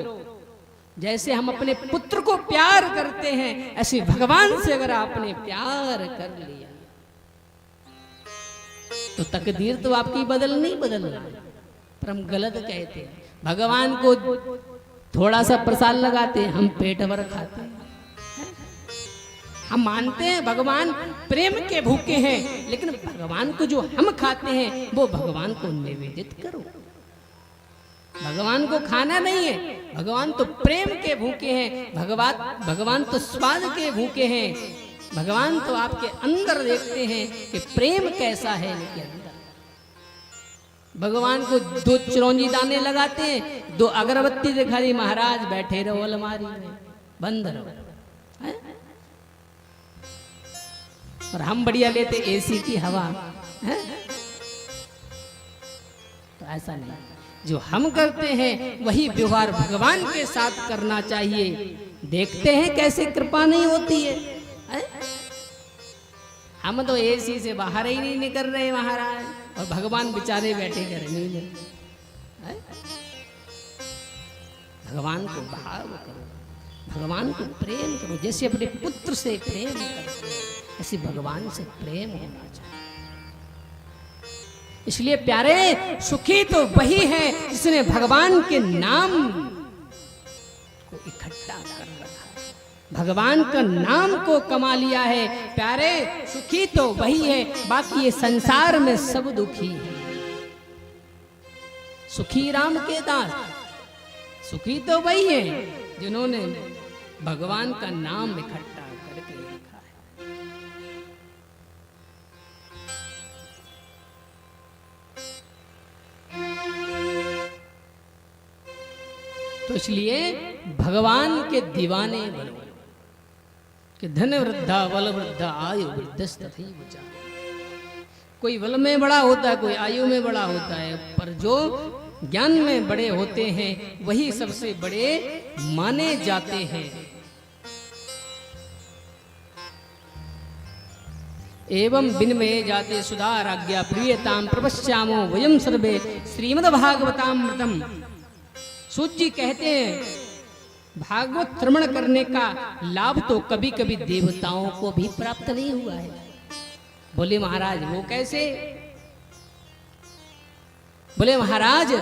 जैसे हम अपने पुत्र को प्यार करते हैं, ऐसे भगवान से अगर आपने प्यार कर लिया तो तकदीर तो आपकी नहीं बदल रही। पर हम गलत कहते हैं, भगवान को थोड़ा सा प्रसाद लगाते हैं, हम पेट भर खाते हैं। हम मानते हैं भगवान प्रेम के भूखे हैं, लेकिन भगवान को जो हम खाते हैं वो भगवान को निवेदित करो। भगवान को खाना नहीं है, भगवान तो प्रेम के भूखे हैं, भगवान तो स्वाद के भूखे हैं। भगवान तो आपके अंदर देखते हैं कि प्रेम कैसा है इनके अंदर। भगवान को 2 चिरौंजी दाने लगाते हैं, 2 अगरबत्ती दिखा दी, महाराज बैठे रहो अलमारी में, बंद रहो। और हम बढ़िया लेते एसी की हवा है? तो ऐसा नहीं, जो हम करते हैं वही व्यवहार भगवान के साथ करना चाहिए। देखते हैं कैसे कृपा नहीं होती है। हम तो एसी से बाहर ही नहीं निकल रहे महाराज, और भगवान बेचारे बैठे गर्मी में। भगवान को भाव करो, भगवान को प्रेम करो, जैसे अपने पुत्र से प्रेम करते हैं ऐसे भगवान से प्रेम होना चाहिए। इसलिए प्यारे, सुखी तो वही है जिसने भगवान के नाम को इकट्ठा कर रखा है, भगवान का नाम को कमा लिया है। प्यारे, सुखी तो वही है, बाकी ये संसार में सब दुखी है। सुखी राम के दास, सुखी तो वही है जिन्होंने भगवान का नाम इकट्ठा करके रखा है। तो इसलिए भगवान के दीवाने बनो कि धन वृद्धा बल वृद्धा आयु वृद्धस्तथैव च। कोई बल में बड़ा होता है, कोई आयु में बड़ा होता है, पर जो ज्ञान में बड़े होते हैं वही सबसे बड़े माने जाते हैं। एवं विनमये जाते सुधाराज्ञा प्रियताम प्रपश्यामो वयम सर्वे श्रीमद्भागवतामृतम। सूत जी कहते हैं भागवत श्रवण करने का लाभ तो कभी कभी देवताओं को भी प्राप्त नहीं हुआ है। बोले महाराज वो कैसे? बोले महाराज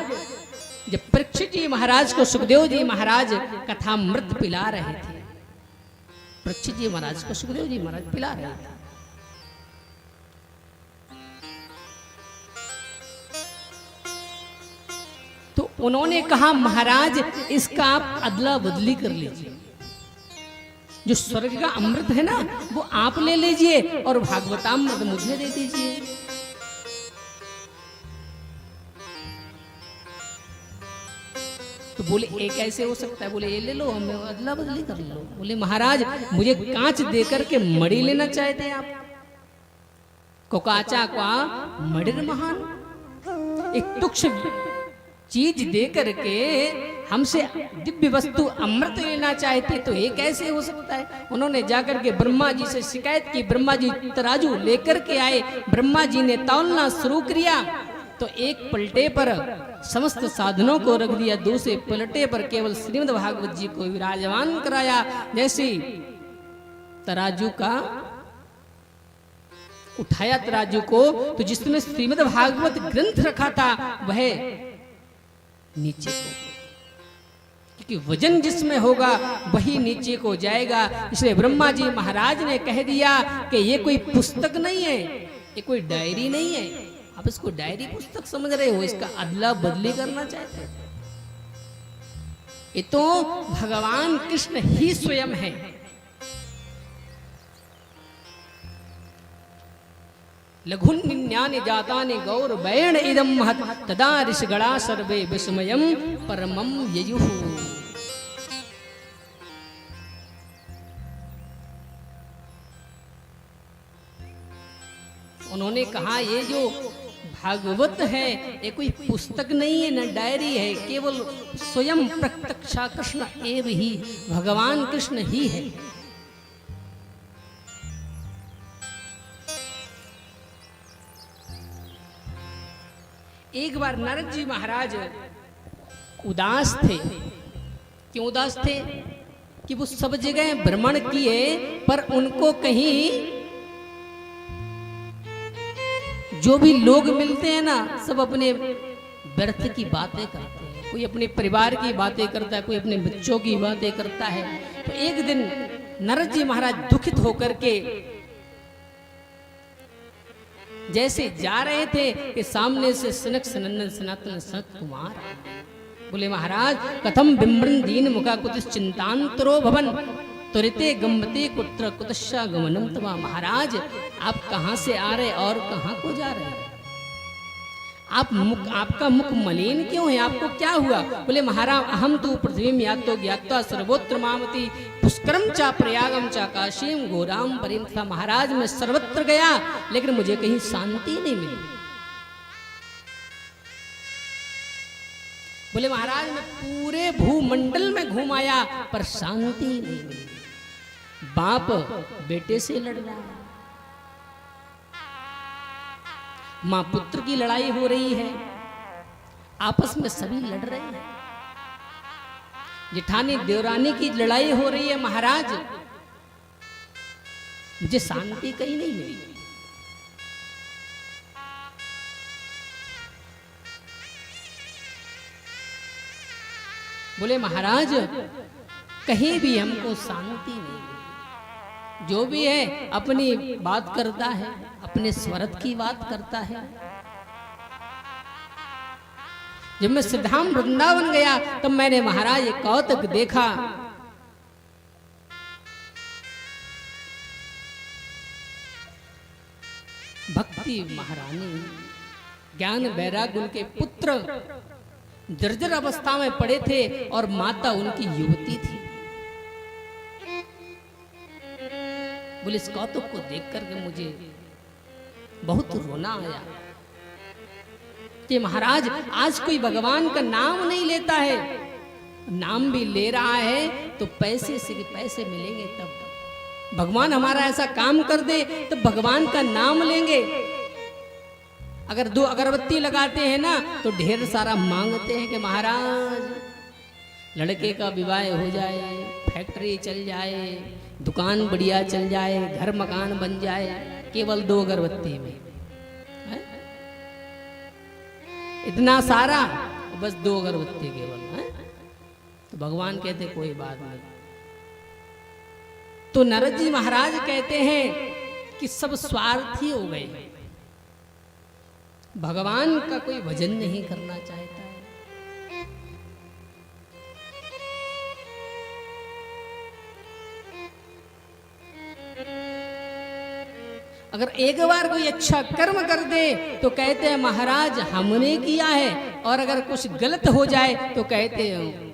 जब परीक्षित जी महाराज को सुखदेव जी महाराज कथामृत पिला रहे थे, परीक्षित जी महाराज को सुखदेव जी महाराज पिला रहे थे, तो उन्होंने कहा महाराज इसका आप अदला बदली कर लीजिए, जो स्वर्ग का अमृत है ना वो आप ले लीजिए और भागवतामृत मुझे दे दीजिए। तो बोले एक ऐसे हो सकता है, बोले ये ले लो, हम अदला बदली कर लो। बोले महाराज मुझे कांच देकर के मणि लेना चाहते हैं आप, कोकाचा का मणिर महान, एक तुच्छ चीज दे करके हमसे दिव्य वस्तु अमृत लेना चाहते, तो ये कैसे हो सकता है। उन्होंने जाकर के ब्रह्मा जी से शिकायत की, ब्रह्मा जी तराजू लेकर के आए, ब्रह्मा जी ने तौलना शुरू किया तो एक पलटे पर समस्त साधनों को रख दिया, दूसरे पलटे पर केवल श्रीमद् भागवत जी को विराजमान कराया। जैसे तराजू का उठाया तराजू को, तो जिसमें श्रीमद् भागवत ग्रंथ रखा था वह नीचे को, क्योंकि वजन जिसमें होगा वही नीचे को जाएगा। इसलिए ब्रह्मा जी महाराज ने कह दिया कि ये कोई पुस्तक नहीं है, ये कोई डायरी नहीं है, आप इसको डायरी पुस्तक समझ रहे हो, इसका अदला बदली करना चाहते हैं। ये तो भगवान कृष्ण ही स्वयं है। लघुन्यानि जातानि गौरवैण इदं महत् तदा ऋषिगणा सर्वे विस्मयं परमं ययुः। उन्होंने कहा ये जो भागवत है ये कोई पुस्तक नहीं है, न डायरी है, केवल स्वयं प्रत्यक्षा कृष्ण एव ही, भगवान कृष्ण ही है। एक बार नारद जी महाराज उदास थे। क्यों उदास थे? कि वो सब जगह भ्रमण किए पर उनको कहीं जो भी लोग मिलते हैं ना सब अपने व्यर्थ की बातें करते हैं, कोई अपने परिवार की बातें करता है, कोई अपने बच्चों की बातें करता है। तो एक दिन नारद जी महाराज दुखित होकर के जैसे जा रहे थे कि सामने से सनक सनंदन सनातन सनत कुमार, बोले महाराज कथम बिम्रन दीन मुखा कुतिश चिंतांतरो भवन त्वरिते गम्मते कुत्र कुतश्चा गमनम तमा। महाराज आप कहाँ से आ रहे और कहाँ को जा रहे हैं? आपका मुख मलिन क्यों है? आपको क्या हुआ? बोले महाराज अहम तो पृथ्वी में यातो ज्ञात्वा सर्वोत्र मामति पुष्करम चा प्रयागम चा काशीम गोराम परिम था। महाराज मैं सर्वत्र गया लेकिन मुझे कहीं शांति नहीं मिली। बोले महाराज मैं पूरे भूमंडल में घूम आया पर शांति नहीं मिली। बाप बेटे से लड़ रहा है, मां पुत्र की लड़ाई हो रही है, आपस में सभी लड़ रहे हैं, जेठानी देवरानी की लड़ाई हो रही है। महाराज मुझे शांति कहीं नहीं मिली। बोले महाराज कहीं भी हमको शांति नहीं मिली। जो भी है अपनी बात करता है, अपने स्वार्थ की बात करता है। जब मैं सिद्धाम वृंदावन गया तब मैंने महाराज एक कौतुक देखा। भक्ति महारानी ज्ञान वैराग्य उनके पुत्र जर्जर अवस्था में पड़े थे और माता उनकी युवती थी। बोले इस कौतुक को देख करके मुझे बहुत रोना आया कि महाराज आज कोई भगवान का नाम नहीं लेता है, नाम भी ले रहा है तो पैसे से पैसे मिलेंगे तब भगवान हमारा ऐसा काम कर दे तो भगवान का नाम लेंगे। अगर 2 अगरबत्ती लगाते हैं ना तो ढेर सारा मांगते हैं कि महाराज लड़के का विवाह हो जाए, फैक्ट्री चल जाए, दुकान बढ़िया चल जाए, घर मकान बन जाए, केवल 2 अगरबत्ती में है? इतना सारा। बस 2 अगरबत्ती केवल है। तो भगवान कहते कोई बात नहीं। तो नारद जी महाराज कहते हैं कि सब स्वार्थी हो गए, भगवान का कोई भजन नहीं करना चाहता है। अगर एक बार कोई अच्छा कर्म कर दे तो कहते हैं महाराज हमने किया है, और अगर कुछ गलत हो जाए तो कहते हैं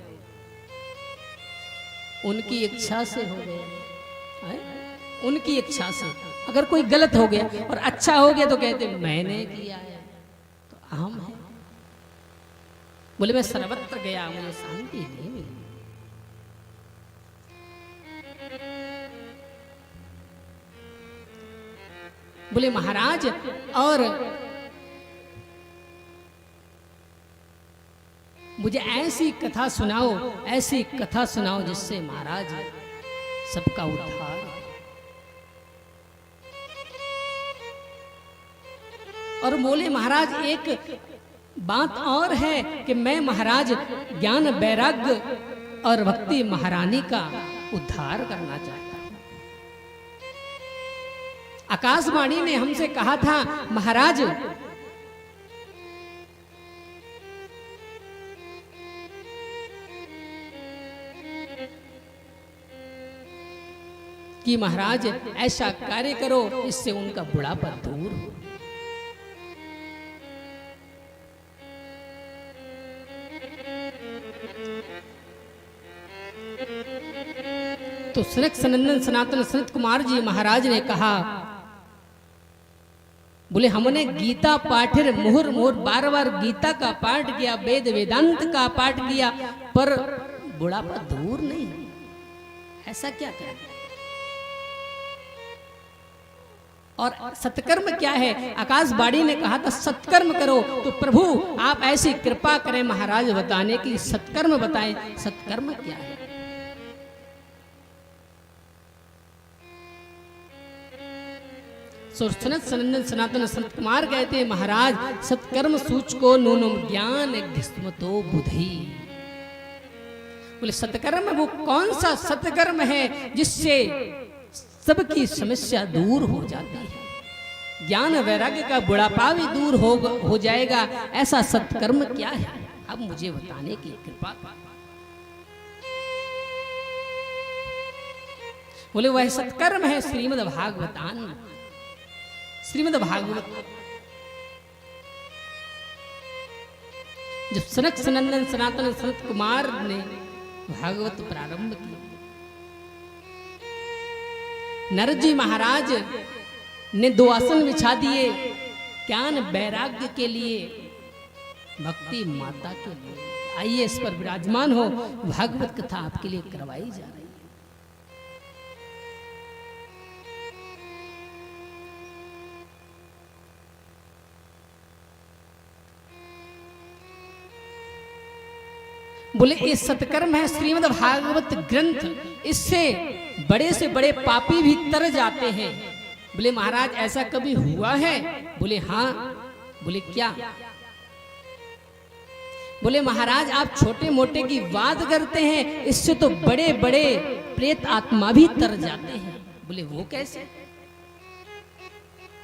उनकी इच्छा से हो गया है? उनकी इच्छा से। अगर कोई गलत हो गया और अच्छा हो गया तो कहते हैं मैंने किया है। तो अहम है। बोले मैं सर्वत्र गया, मुझे शांति नहीं मिली। बोले महाराज और मुझे ऐसी कथा सुनाओ, ऐसी कथा सुनाओ जिससे महाराज सबका उद्धार। और बोले महाराज एक बात और है कि मैं महाराज ज्ञान वैराग्य और भक्ति महारानी का उद्धार करना चाहता हूं। आकाशवाणी ने हमसे कहा था महाराज कि महाराज ऐसा कार्य करो इससे उनका बुढ़ापा दूर हो। तो सनक सनंदन सनातन सनत कुमार जी महाराज ने कहा, बोले हमने गीता पाठिर मुहुर मुहुर 12 गीता का पाठ किया, वेद वेदांत का पाठ किया, पर बुढ़ापा दूर नहीं। ऐसा क्या करें? और सत्कर्म क्या है? आकाशवाणी ने कहा था सत्कर्म करो। तो प्रभु आप ऐसी कृपा करें महाराज बताने की, सत्कर्म बताएं, सत्कर्म क्या है? सनत सनंदन सनातन संत कुमार कहते हैं महाराज सत्कर्म सूचको नूनम ज्ञान घिस्मतो बुद्धि। बोले सत्कर्म वो कौन सा सत्कर्म है जिससे सबकी समस्या दूर हो जाती है, ज्ञान वैराग्य का बुढ़ापा भी दूर हो जाएगा। ऐसा सत्कर्म क्या है? अब मुझे बताने की कृपा। बोले वह सत्कर्म है श्रीमद् भागवतान। श्रीमद् भागवत जब सनक सनंदन सनातन संत कुमार ने भागवत प्रारंभ किया, नारद जी महाराज ने 2 आसन बिछा दिए, ज्ञान वैराग्य के लिए, भक्ति माता के लिए। आइए इस पर विराजमान हो, भागवत कथा आपके लिए करवाई जा रही है। बोले ये सत्कर्म है श्रीमद् भागवत ग्रंथ, इससे बड़े से बड़े पापी भी तर जाते हैं। बोले महाराज ऐसा कभी हुआ है? बोले हाँ। बोले क्या? बोले महाराज आप छोटे मोटे की बात करते हैं, इससे तो बड़े बड़े प्रेत आत्मा भी तर जाते हैं। बोले वो कैसे?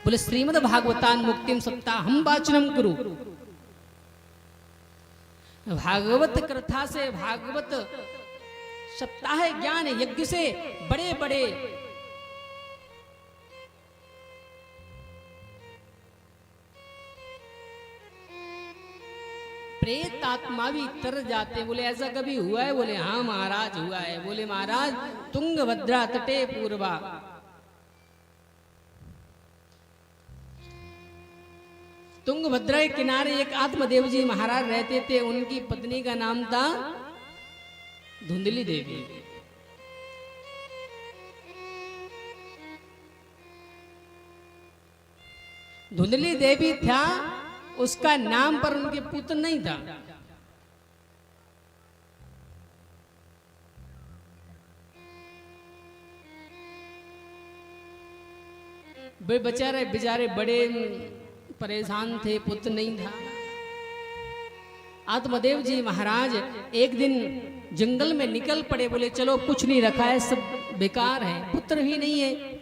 बोले श्रीमद् भागवतान मुक्तिम सप्ताहम वाचनम कुरु। भागवत कथा से, भागवत सप्ताह ज्ञान यज्ञ से बड़े बड़े प्रेत आत्मा भी तर जाते। बोले ऐसा कभी हुआ है? बोले हाँ महाराज हुआ है। बोले महाराज तुंगभद्रा तटे पूर्वा, तुंगभद्रा के किनारे एक आत्मदेव जी महाराज रहते थे। उनकी पत्नी का नाम था धुंधली देवी। धुंधली देवी था, उसका नाम पर उनके पुत्र नहीं था। वे बेचारे बड़े परेशान थे, पुत्र नहीं था। आत्मदेव जी महाराज एक दिन जंगल में निकल पड़े, बोले चलो कुछ नहीं रखा है, सब बेकार है, पुत्र ही नहीं है।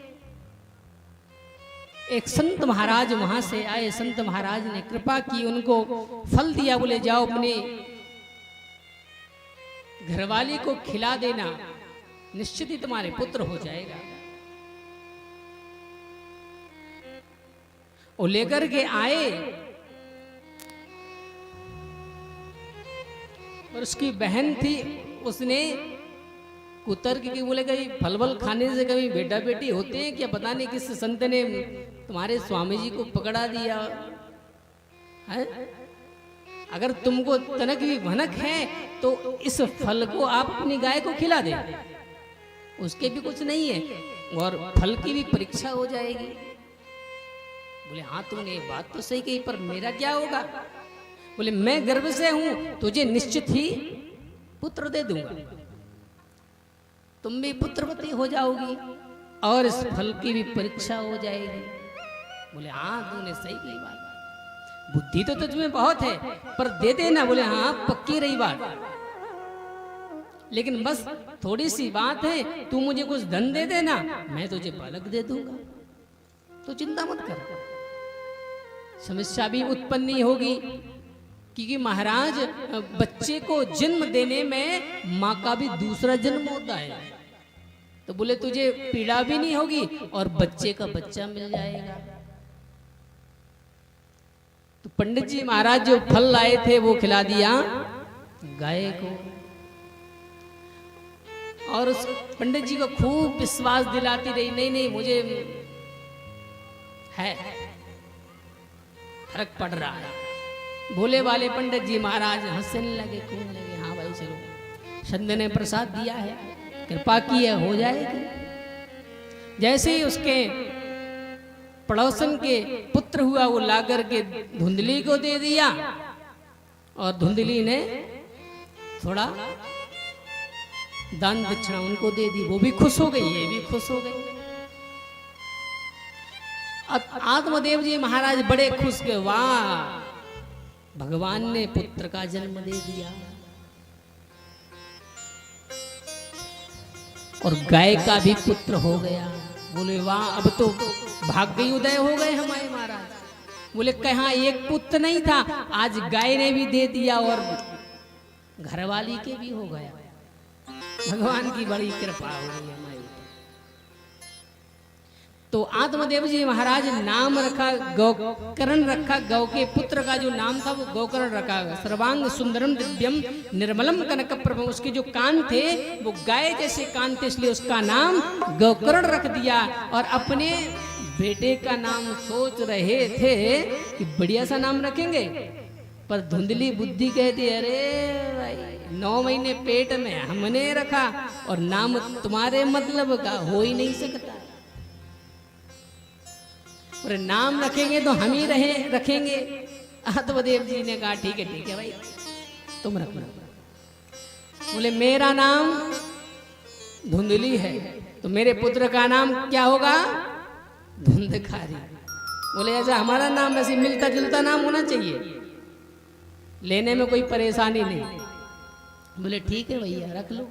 एक संत महाराज वहां से आए, संत महाराज ने कृपा की, उनको फल दिया, बोले जाओ अपने घरवाली को खिला देना, निश्चित ही तुम्हारे पुत्र हो जाएगा। वो लेकर के आए और उसकी बहन थी, उसने कुतर के बोले कभी फल फल खाने से कभी बेटा बेटी होते हैं क्या, पता नहीं किस संत ने तुम्हारे स्वामी जी को पकड़ा दिया है। अगर तुमको तनक भी भनक है तो इस फल को आप अपनी गाय को खिला दे, उसके भी कुछ नहीं है और फल की भी परीक्षा हो जाएगी। बोले हाँ तुमने बात तो सही कही, पर मेरा क्या होगा? बोले मैं गर्भ से हूं, तुझे निश्चित ही पुत्र दे दूंगा, तुम भी पुत्रवती हो जाओगी और इस फल की भी परीक्षा हो जाएगी। बोले हाँ तूने सही कही बात, बुद्धि तो तुझमें बहुत है, पर दे देना। बोले हाँ पक्की रही बात, लेकिन बस थोड़ी सी बात है, तू मुझे कुछ धन दे देना, मैं तुझे बालक दे दूंगा, तो चिंता मत कर, समस्या भी उत्पन्न नहीं होगी। क्योंकि महाराज बच्चे को जन्म देने में माँ का भी दूसरा जन्म होता है, तो बोले तुझे पीड़ा भी नहीं होगी और बच्चे का बच्चा मिल जाएगा। तो पंडित जी महाराज जो फल लाए थे वो खिला दिया गाय को, और उस पंडित जी को खूब विश्वास दिलाती रही, नहीं नहीं मुझे है, फर्क पड़ रहा है। भोले वाले पंडित जी महाराज हंसने लगे, कूदने लगे, हाँ भाई चलो, संत ने प्रसाद दिया है, कृपा की है, हो जाएगी। जैसे ही उसके पड़ोसन के पुत्र हुआ, वो लाकर के धुंधली को दे दिया और धुंधली ने थोड़ा दान दक्षिणा उनको दे दी, वो भी खुश हो गई, ये भी खुश हो गई। आत्मदेव जी महाराज बड़े खुश गए, वाह भगवान ने पुत्र का जन्म दे दिया, और गाय का भी पुत्र हो गया। बोले वाह अब तो भाग्य उदय हो गए हमारे महाराज। बोले कहाँ एक पुत्र नहीं था, आज गाय ने भी दे दिया और घरवाली के भी हो गया, भगवान की बड़ी कृपा हो गई हमारे। तो आत्मदेव जी महाराज नाम रखा, गौकर्ण रखा, गौ के पुत्र का जो नाम था वो गौकर्ण रखा। सर्वांग सुंदरम दिव्यम निर्मलम कनक प्रभम, उसके जो कान थे वो गाय जैसे कान थे, इसलिए उसका नाम गौकर्ण रख दिया। और अपने बेटे का नाम सोच रहे थे कि बढ़िया सा नाम रखेंगे, पर धुंधली बुद्धि कहती अरे भाई 9 महीने पेट में हमने रखा और नाम तुम्हारे मतलब का हो ही नहीं सकता, और नाम रखेंगे तो हम ही रखेंगे। आत्मदेव जी ने कहा ठीक है भाई तुम रख लो। बोले मेरा नाम धुंधली है, तो मेरे पुत्र का नाम क्या होगा? धुंधकारी। बोले ऐसा हमारा नाम वैसे मिलता जुलता नाम होना चाहिए, लेने में कोई परेशानी नहीं। बोले ठीक है भैया रख लो।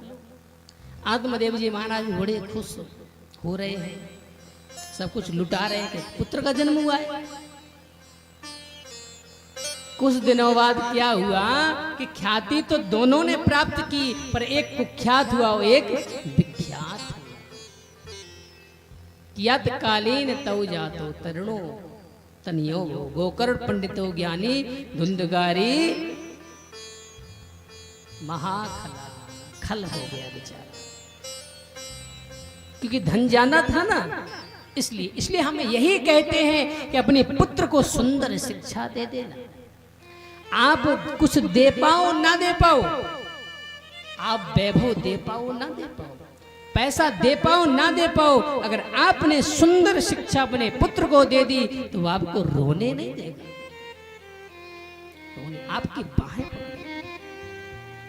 आत्मदेव जी महाराज बड़े खुश हो रहे हैं, सब कुछ लुटा रहे हैं कि पुत्र का जन्म हुआ है। कुछ दिनों बाद क्या हुआ कि ख्याति तो दोनों ने प्राप्त की, पर एक कुख्यात हुआ, एक विख्यात हुआ। कियत कालीन तव जातो तरुणो तनियो गोकर्ण पंडितो ज्ञानी धुंधगारी महाखला, खल हो गया बेचारा, क्योंकि धन जाना था ना, इसलिए हम यही कहते हैं कि अपने पुत्र को सुंदर शिक्षा दे देना। आप कुछ दे पाओ ना दे पाओ, आप वैभव दे पाओ ना दे पाओ, पैसा दे पाओ ना दे पाओ, अगर आपने सुंदर शिक्षा अपने पुत्र को दे दी तो वो आपको रोने नहीं देगा, आपकी बाहें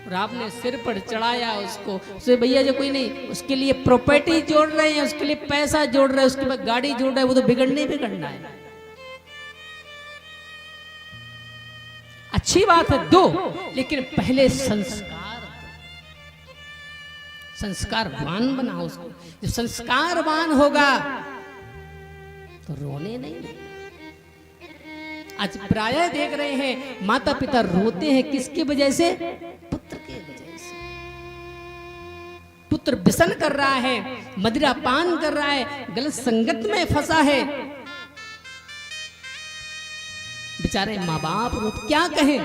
और आपने सिर पर चढ़ाया उसको, उसे भैया जो कोई नहीं, उसके लिए प्रॉपर्टी जोड़ रहे हैं, उसके लिए पैसा जोड़ रहे हैं, उसके बाद गाड़ी जोड़ रहे हैं, वो तो बिगड़ना है। अच्छी बात है दो, लेकिन पहले संस्कारवान बनाओ उसको। जब संस्कारवान होगा तो रोने नहीं देगा। आज प्रायः देख रहे हैं माता पिता रोते हैं किसकी वजह से? पुत्र की वजह से। पुत्र व्यसन कर रहा है, मदिरा पान कर रहा है, गलत संगत में फंसा है, बेचारे माँ बाप रोते, क्या कहें?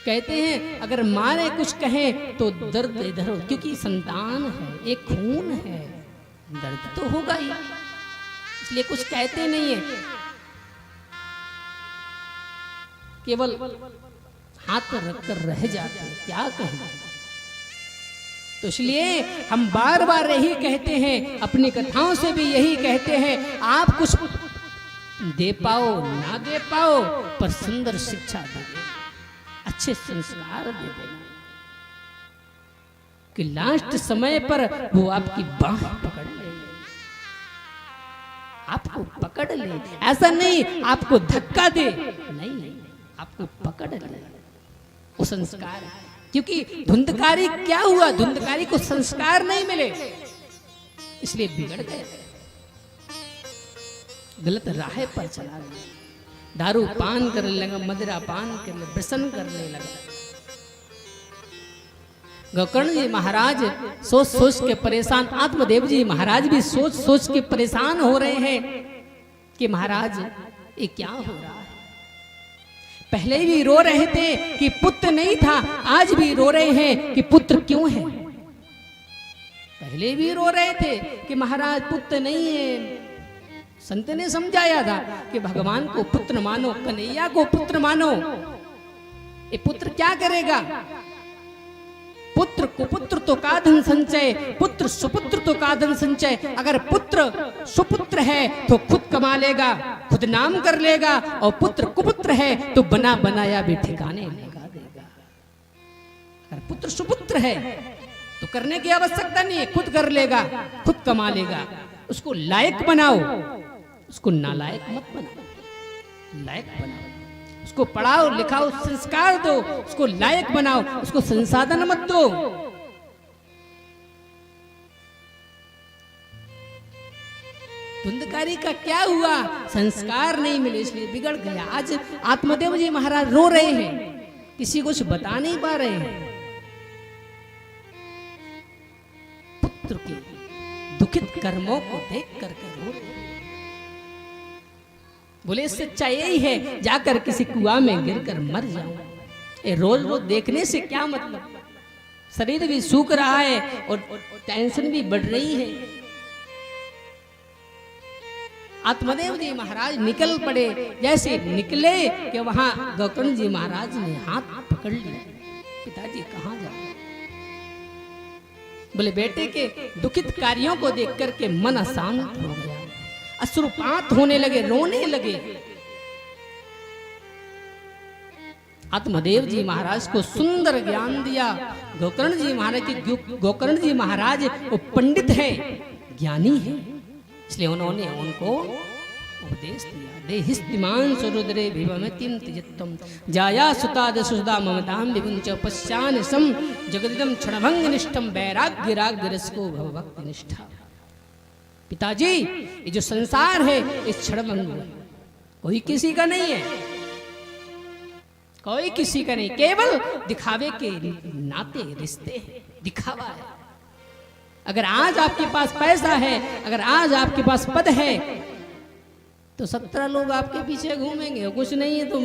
कहते हैं अगर माँ ने कुछ कहे तो दर्द इधर हो, क्योंकि संतान है, एक खून है, दर्द तो होगा ही, इसलिए कुछ कहते नहीं है, केवल हाथ रखकर रह जाते हैं, क्या कहें। तो इसलिए हम बार बार यही कहते हैं, अपनी कथाओं से भी यही कहते हैं, आप कुछ दे पाओ ना दे पाओ, पर सुंदर शिक्षा दे देना, अच्छे संस्कार दे देना, कि लास्ट समय पर वो आपकी बाह पकड़ ले, आपको पकड़ ले। ऐसा नहीं आपको धक्का दे, नहीं, आपको पकड़ ले, वो संस्कार। क्योंकि धुंधकारी क्या हुआ? धुंधकारी को संस्कार नहीं मिले, इसलिए बिगड़ गए, गलत राह पर चला गया, दारू पान करने लगा, मदिरा पान करने, व्यसन करने लगा। गोकर्ण जी महाराज सोच सोच के परेशान, आत्मदेव जी महाराज भी सोच सोच के परेशान हो रहे हैं कि महाराज ये क्या हो रहा है। पहले भी रो रहे थे कि पुत्र नहीं था, आज भी रो रहे हैं कि पुत्र क्यों है। पहले भी रो रहे थे कि महाराज पुत्र नहीं है, संत ने समझाया था कि भगवान को पुत्र मानो, कन्हैया को पुत्र मानो। ये पुत्र क्या करेगा? पुत्र कुपुत्र तो का धन संचय, पुत्र सुपुत्र तो का धन संचय। अगर पुत्र सुपुत्र है तो खुद कमा लेगा, खुद नाम कर लेगा, और पुत्र कुपुत्र है तो बना बनाया भी ठिकाने लगा देगा। अगर पुत्र सुपुत्र है तो करने की आवश्यकता नहीं है, खुद कर लेगा, खुद कमा लेगा। उसको लायक बनाओ, उसको नालायक मत बनाओ, लायक बनाओ। उसको पढ़ाओ लिखाओ, संस्कार दो, उसको लायक बनाओ, उसको संसाधन मत दो। धुंधकारी का क्या हुआ? संस्कार नहीं मिले, इसलिए बिगड़ गया। आज आत्मदेव जी महाराज रो रहे हैं, किसी को कुछ बता नहीं पा रहे हैं। पुत्र के दुखित कर्मों को देख कर रो रहे हैं। बोले इससे अच्छा यही है जाकर किसी कुआं में गिरकर मर जाऊं। ये रोज रोज देखने से क्या मतलब? शरीर भी सूख रहा है और टेंशन भी बढ़ रही है। आत्मदेव जी महाराज निकल पड़े, जैसे निकले कि वहां गोकर्ण जी महाराज ने हाथ पकड़ लिया। पिताजी कहाँ जा रहे? बोले बेटे के दुखित कार्यों को देख करके मन अशांत हो गया, अश्रुपात होने लगे, रोने लगे। आत्मदेव जी महाराज को सुंदर ज्ञान दिया। गोकर्ण जी महाराज की, गोकर्ण जी महाराज वो पंडित है, ज्ञानी है, इसलिए उन्होंने उनको उपदेश दिया। देहिस्तिमान सुरुद्रे विभमतिम तिजत्तम जाया सुताद सुधा ममताम विभुंच पश्चान सम जगदिदम क्षणभंग निष्ठम वैराग्य राग रसको भव भक्ति निष्ठा। पिताजी ये जो संसार है इस क्षणभंग कोई किसी का नहीं है, कोई किसी का नहीं, केवल दिखावे के नाते रिश्ते हैं, दिखावा है। अगर आज आपके पास पैसा है, अगर आज आपके पास पद है, तो 17 लोग आपके पीछे घूमेंगे। कुछ नहीं है तुम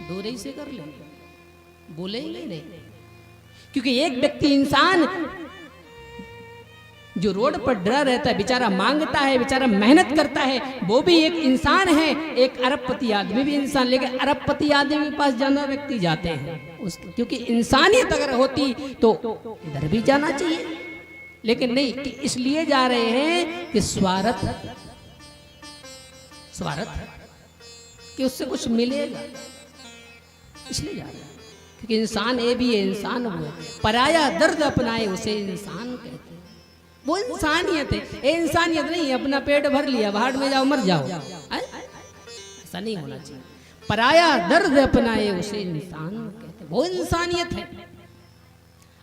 दूर ही से कर लेंगे, बोलेंगे नहीं। क्योंकि एक व्यक्ति इंसान जो रोड पर डरा रहता है, बेचारा मांगता है, बेचारा मेहनत करता है, वो भी एक इंसान है। एक अरबपति आदमी भी इंसान, लेकिन अरबपति आदमी के पास ज्यादा व्यक्ति जाते हैं क्योंकि इंसानियत अगर होती तो इधर भी जाना चाहिए, लेकिन नहीं, कि इसलिए जा रहे हैं कि स्वार्थ कि उससे कुछ मिलेगा, इसलिए जा रहे हैं। क्योंकि इंसान ये भी है, इंसान वो है। पराया दर्द अपनाए उसे इंसान कहते हैं। वो इंसानियत है। ये इंसानियत नहीं है अपना पेट भर लिया भाड़ में जाओ मर जाओ, ऐसा नहीं होना चाहिए। पराया दर्द अपनाए उसे इंसान कहते, वो इंसानियत है।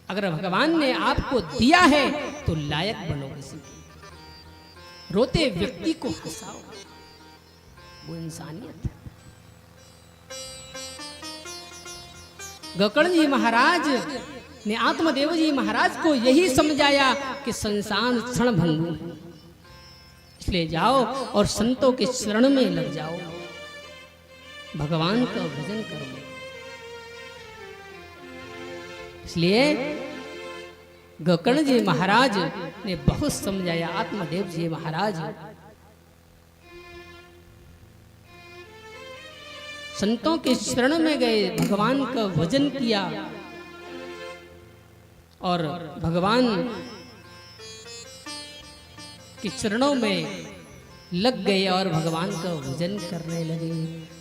अगर भगवान ने आपको दिया है तो लायक बनो किसी के, रोते व्यक्ति को हंसाओ, वो इंसानियत है। गोकर्ण जी महाराज ने आत्मदेव जी महाराज को यही समझाया कि संसार क्षण भंगुर है, इसलिए जाओ और संतों के शरण में लग जाओ, भगवान का भजन करो। इसलिए गोकर्ण जी महाराज ने बहुत समझाया, आत्मदेव जी महाराज संतों के शरण में गए, भगवान का भजन किया और भगवान के चरणों में लग गए और भगवान का भजन करने लगे।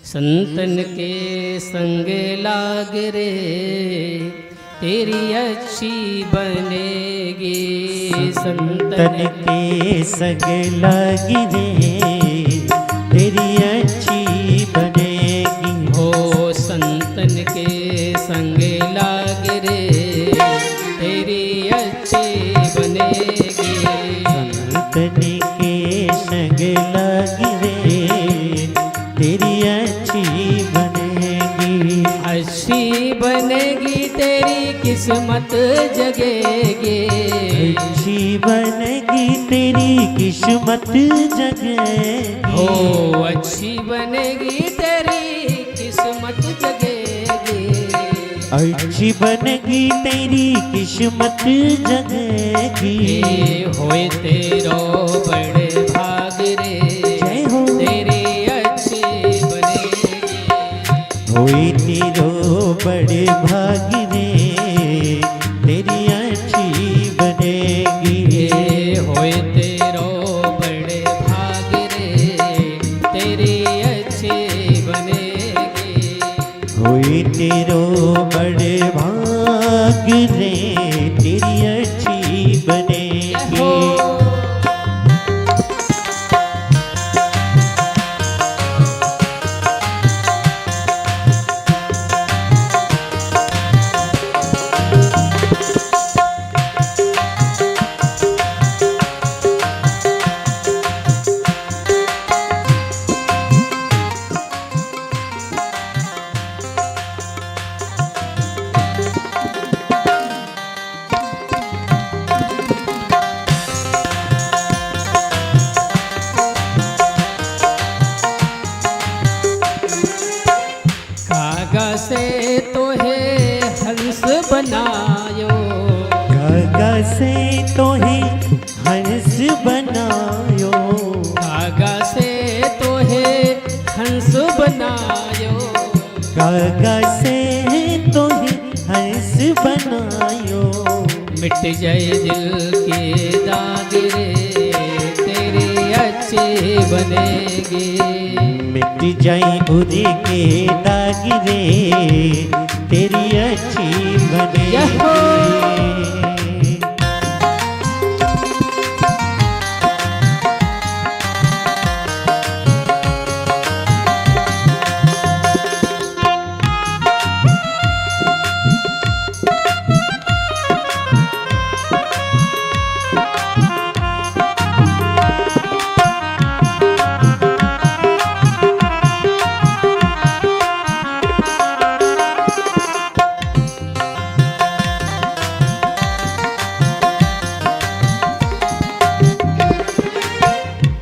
संतन के संग लाग रे तेरी अच्छी बनेगी, संतन के संग लागी रे तेरी अच्छी बनेगी। हो संतन के संग लाग रे तेरी अच्छी बनेगी, संतन के संग लागी रे तेरी अच्छी बनेगी। अच्छी बनेगी तेरी किस्मत जगेगी, अच्छी बनेगी तेरी किस्मत जगेगी। हो अच्छी बनेगी तेरी किस्मत जगेगी, अच्छी बनेगी तेरी किस्मत जगेगी। होए तेरो बड़े भाग रे जय हो तेरी अच्छी बनेगी, होई तेरो बड़े भाग रे तेरी अच्छी बनेगी। होए तेरो बड़े भाग रे तेरी अच्छी बनेगी, होई तेरो बड़े भाग रे तेरी अच्छी बनेगी। कागा से तो है हंस बनायो, कागा से तो ही हंस बनायो, कागा से तो है हंस बनायो, कागा से तो ही हंस बनायो। मिट जाए दिल के दाग रे तेरी अच्छी बनेगी, मिट जाए उरी के दाग रे तेरी अच्छी बनेगी।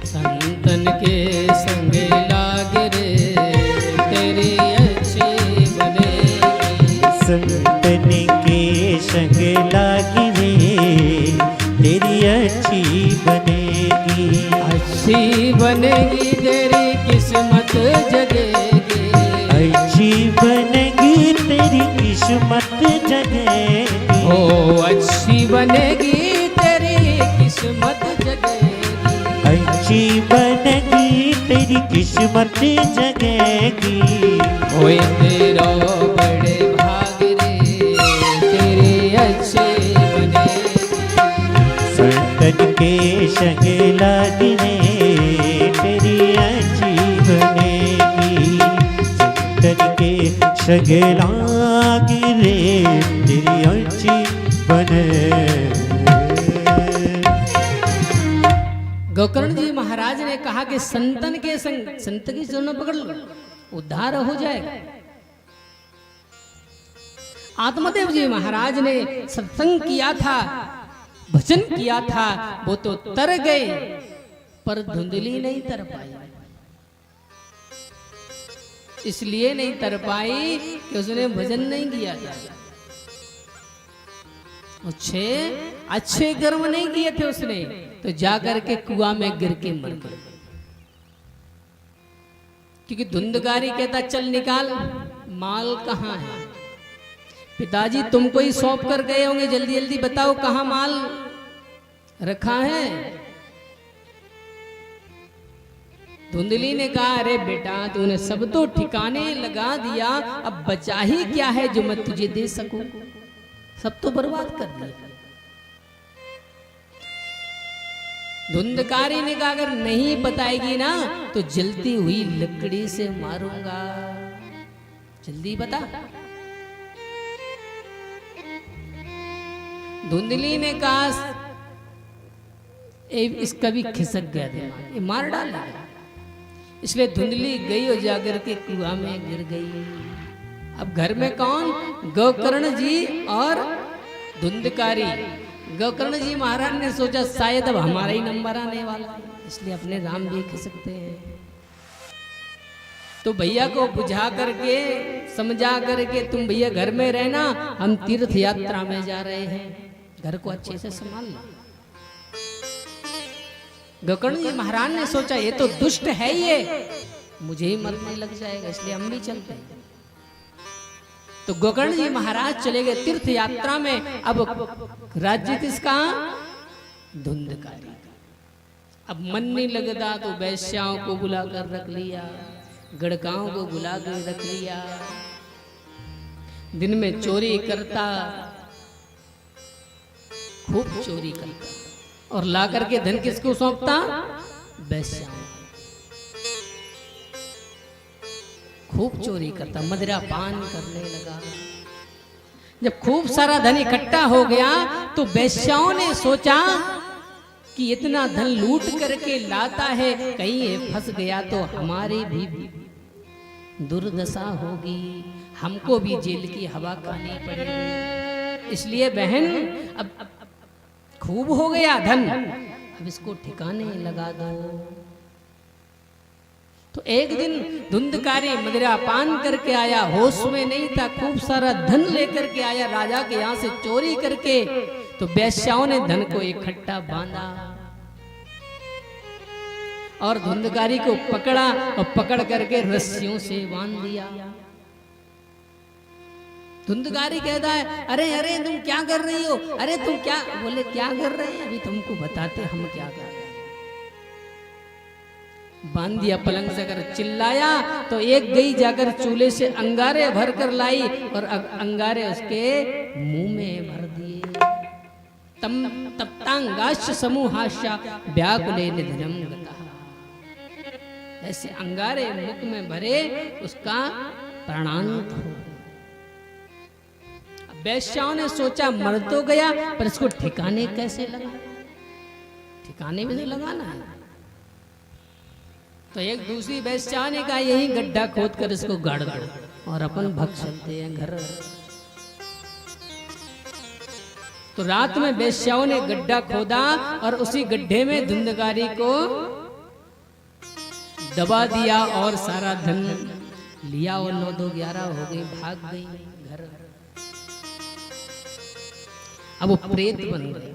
संतन के संग लाग रे तेरी अच्छी बनेगी, संतन के संग लागी रे तेरी अच्छी बनेगी। अच्छी बनेगी तेरी किस्मत जगेगी, अच्छी बनेगी तेरी किस्मत जगेगी। हो अच्छी बनेगी तेरी किस्मत जगेगी, अच्छी बनेगी तेरी किस्मत जगेगी। होए तेरा बड़े भाग रे तेरी अच्छी बनेगी, संतन संतन के संग लगने तेरी अच्छी बनेगी, संतन के संग लगने तेरी अच्छी बने। गोकर्ण जी महाराज ने कहा कि संतन के संग, संत की चरणों पकड़ लो, उद्धार हो जाएगा। आत्मदेव जी महाराज ने सत्संग किया था, भजन किया था, वो तो तर गए, पर धुंधली नहीं तर पाई। इसलिए नहीं तर पाई कि उसने भजन नहीं किया था। अच्छे कर्म नहीं किए थे उसने, तो जाकर के कुआं में गिर के मर गए। क्योंकि धुंधकारी कहता चल निकाल, माल कहाँ है? पिताजी तुमको ही सौंप कर गए होंगे, जल्दी जल्दी बताओ कहाँ माल रखा है। धुंधली ने कहा अरे बेटा तूने सब तो ठिकाने लगा दिया, अब बचा ही क्या है जो मैं तुझे दे सकूं? सब तो बर्बाद कर दिया। धुंधकारी ने कहा अगर नहीं बताएगी ना तो जलती हुई लकड़ी से मारूंगा, जल्दी बता। धुंधली ने कहा इसका भी खिसक गया दिमाग, ये मार डालेगा। इसलिए धुंधली गई और जाकर के कुआं में गिर गई। अब घर में कौन? गोकर्ण जी और धुंधकारी। गोकर्ण जी महाराज ने सोचा शायद अब हमारा ही नंबर आने वाला है, इसलिए अपने राम भी खिसकते हैं। तो भैया को बुझा करके समझा करके तुम भैया घर में रहना, हम तीर्थ यात्रा में जा रहे हैं, घर को अच्छे से संभाल लो। गोकर्ण जी महाराज ने सोचा ये तो दुष्ट है, ये मुझे ही मरने लग जाएगा, इसलिए हम भी चलते हैं। तो गोकर्ण जी महाराज चले गए तीर्थ यात्रा में। अब राज्य किसका? धुंधकारी का। अब मन नहीं लगता तो वैश्याओं को बुलाकर रख लिया, गड़काओं को बुला कर रख लिया, दिन में चोरी करता, खूब चोरी करता, और ला करके धन किसको सौंपता? वैश्याओं। खूब चोरी करता, मदिरा पान करने लगा। जब खूब सारा धन इकट्ठा हो गया तो वैश्याओं ने सोचा कि इतना धन लूट करके लाता है, कहीं ये फंस गया तो हमारी भी दुर्दशा होगी, हमको भी जेल की हवा खानी पड़ेगी। इसलिए बहन अब खूब हो गया धन, अब इसको ठिकाने लगा दो। तो एक दिन धुंधकारी मदिरा पान करके आया, होश में नहीं था, खूब सारा धन लेकर के आया राजा के यहाँ से चोरी करके। तो वैश्याओं ने धन को इकट्ठा बांधा और धुंधकारी को पकड़ा और पकड़ करके रस्सियों से बांध दिया। धुंधकारी कहता है अरे अरे तुम क्या कर रही हो? अरे तुम क्या? बोले क्या कर रहे हैं, अभी तुमको बताते हम क्या कर रहे हैं। बांध दिया पलंग से, अगर चिल्लाया तो एक गई जाकर चूल्हे से अंगारे भर कर लाई और अंगारे उसके मुंह में भर दिए। तप्तांगाश्च समूहाश्च व्याकुले निधनम गतः। ऐसे अंगारे मुख में भरे, उसका प्राणांत हो। वैश्याओं ने सोचा मर तो गया, पर इसको ठिकाने कैसे लगा? ठिकाने में तो लगाना है। तो एक दूसरी वैश्या ने कहा यही गड्ढा खोद कर इसको गाड़ दो और अपन भग चलते हैं घर। तो रात में वैश्याओं ने गड्ढा खोदा और उसी गड्ढे में धुंधकारी को दबा दिया और सारा धन लिया और 9 2 11 हो गई, भाग गई घर। अब वो प्रेत बन गए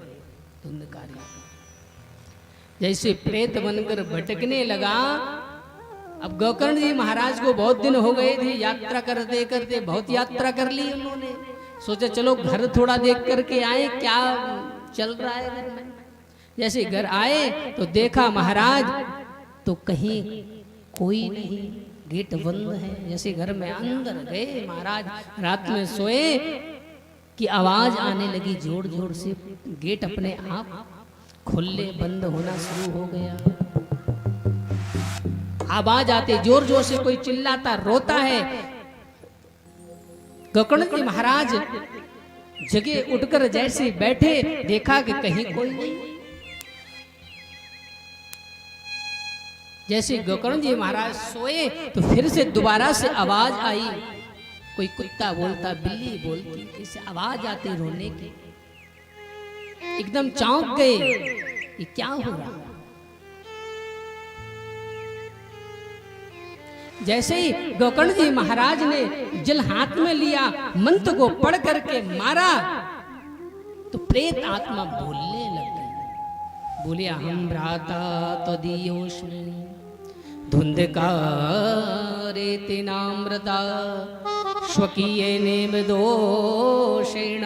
धुंधकारी। जैसे प्रेत बनकर भटकने लगा। अब गोकर्ण जी महाराज को बहुत दिन हो गए थे यात्रा करते करते, बहुत यात्रा कर ली उन्होंने। सोचा चलो घर थोड़ा देख करके आए क्या चल रहा है घर में। जैसे घर आए तो देखा महाराज तो कहीं कोई नहीं, गेट बंद है। जैसे घर में अंदर गए महाराज, रात में सोए कि आवाज आने लगी जोर जोर से, गेट अपने आप खुले बंद होना शुरू हो गया। आवाज आती, जोर जोर से कोई चिल्लाता, रोता है। गोकर्ण जी महाराज जगह उठकर जैसे बैठे, देखा कि कहीं कोई नहीं। जैसे गोकर्ण जी महाराज सोए तो फिर से दोबारा से आवाज आई, कोई कुत्ता बोलता, बिल्ली बोलती, कैसे आवाज आती रोने की। एकदम चौंक गए, ये क्या हो रहा। जैसे ही गोकर्ण जी महाराज ने जल हाथ में लिया, मंत्र को पढ़ करके मारा, तो प्रेत आत्मा बोलने लग गई। बोले, अहम भ्राता त्वदीयोऽस्मि धुंधकारेति नामृता स्वकीयेनेव दोषेण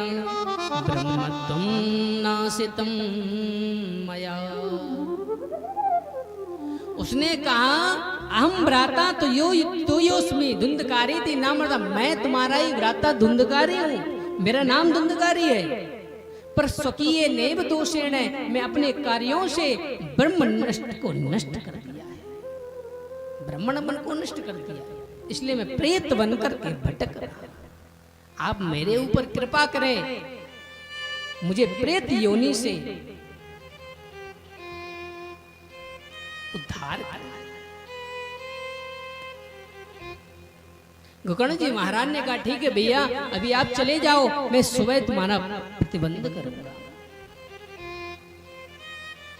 ब्रह्मत्वं नासितं मया। उसने कहा, अहम भ्राता तो योस्मि धुंधकारेति नामृता, मैं तुम्हारा ही भ्राता धुंधकारी हूं, मेरा नाम धुंधकारी है। पर स्वकीय नेव दोषेण है, मैं अपने कार्यों से ब्रह्म नष्ट को नष्ट कर दिया है, ब्राह्मण बन को नष्ट कर दिया, इसलिए मैं प्रेत बन करके भटक रहा। आप मेरे ऊपर कृपा करें, मुझे प्रेत योनि से उद्धार करें। गोकर्ण जी महाराज ने कहा, ठीक है भैया, अभी आप चले जाओ, मैं सुबह तुम्हारा प्रतिबंध करूंगा।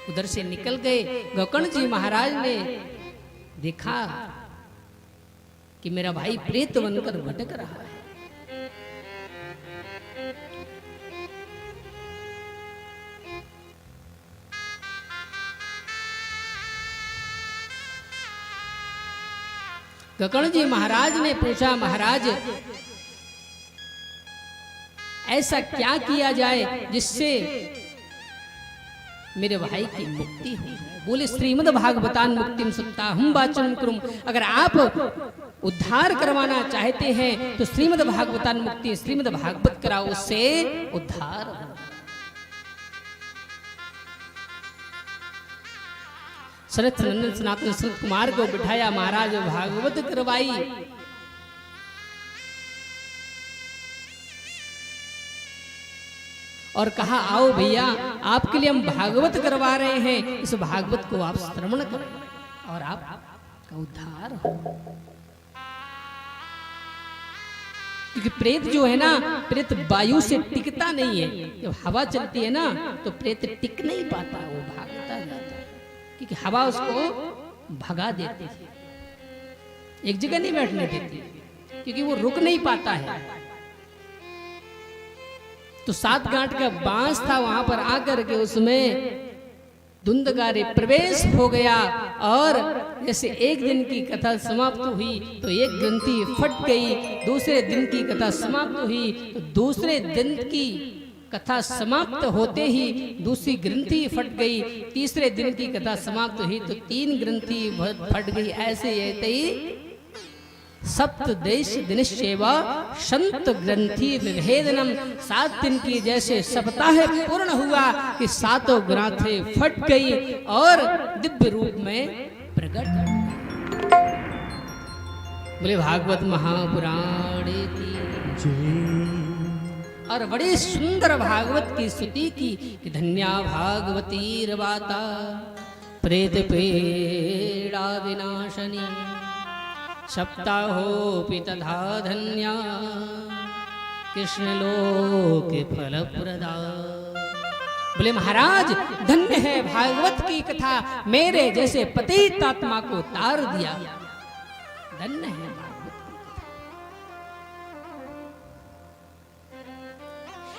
उधर से निकल गए। गोकर्ण जी महाराज ने देखा कि मेरा भाई प्रेत बनकर भटक रहा है। गोकर्ण जी महाराज ने पूछा, महाराज ऐसा क्या किया जाए जिससे मेरे भाई की मुक्ति हो जाए। बोले, श्रीमद् भागवतान मुक्तिम सुत्ताहं वाचनं कुरुम। अगर आप उद्धार करवाना चाहते हैं तो श्रीमद् भागवतान मुक्ति, श्रीमद् भागवत कराओ, उससे उद्धार हो। सनत नंदन सनातन संत कुमार को बिठाया, महाराज भागवत करवाई। और कहा, आओ भैया, आपके लिए हम भागवत करवा रहे हैं, इस भागवत को आप श्रवण करें और आपका उद्धार हो। क्योंकि प्रेत जो है ना, प्रेत वायु से टिकता नहीं है। जब हवा चलती है ना तो प्रेत टिक नहीं पाता, वो भागता जाता है, क्योंकि हवा उसको भगा देती है, एक जगह नहीं बैठने देती, क्योंकि वो रुक नहीं पाता है। तो 7 गांठ का बांस था, वहां पर आकर के उसमें धुंधकारे प्रवेश हो गया। और जैसे एक दिन की कथा समाप्त हुई तो एक ग्रंथि फट गई, दूसरे दिन की कथा समाप्त हुई तो दूसरे दिन की कथा समाप्त होते ही दूसरी ग्रंथि फट गई, तीसरे दिन की कथा समाप्त हुई तो 3 ग्रंथि फट गई। ऐसे ही सप्त देश दिनश्चैवा संत ग्रंथि विभेदनम। 7 दिन की जैसे सप्ताह पूर्ण हुआ कि 7 ग्रंथि फट गई और दिव्य रूप में प्रकट। बोले भागवत महापुराण की। और बड़ी सुंदर भागवत की स्तुति की कि धन्या भागवती रवाता प्रेत पीड़ा विनाशनी सप्ताहोपि तथा धन्या कृष्ण लोक फलप्रदा। बोले महाराज, धन्य है भागवत की कथा, मेरे जैसे पतित आत्मा को तार दिया। धन्य है भागवत की कथा।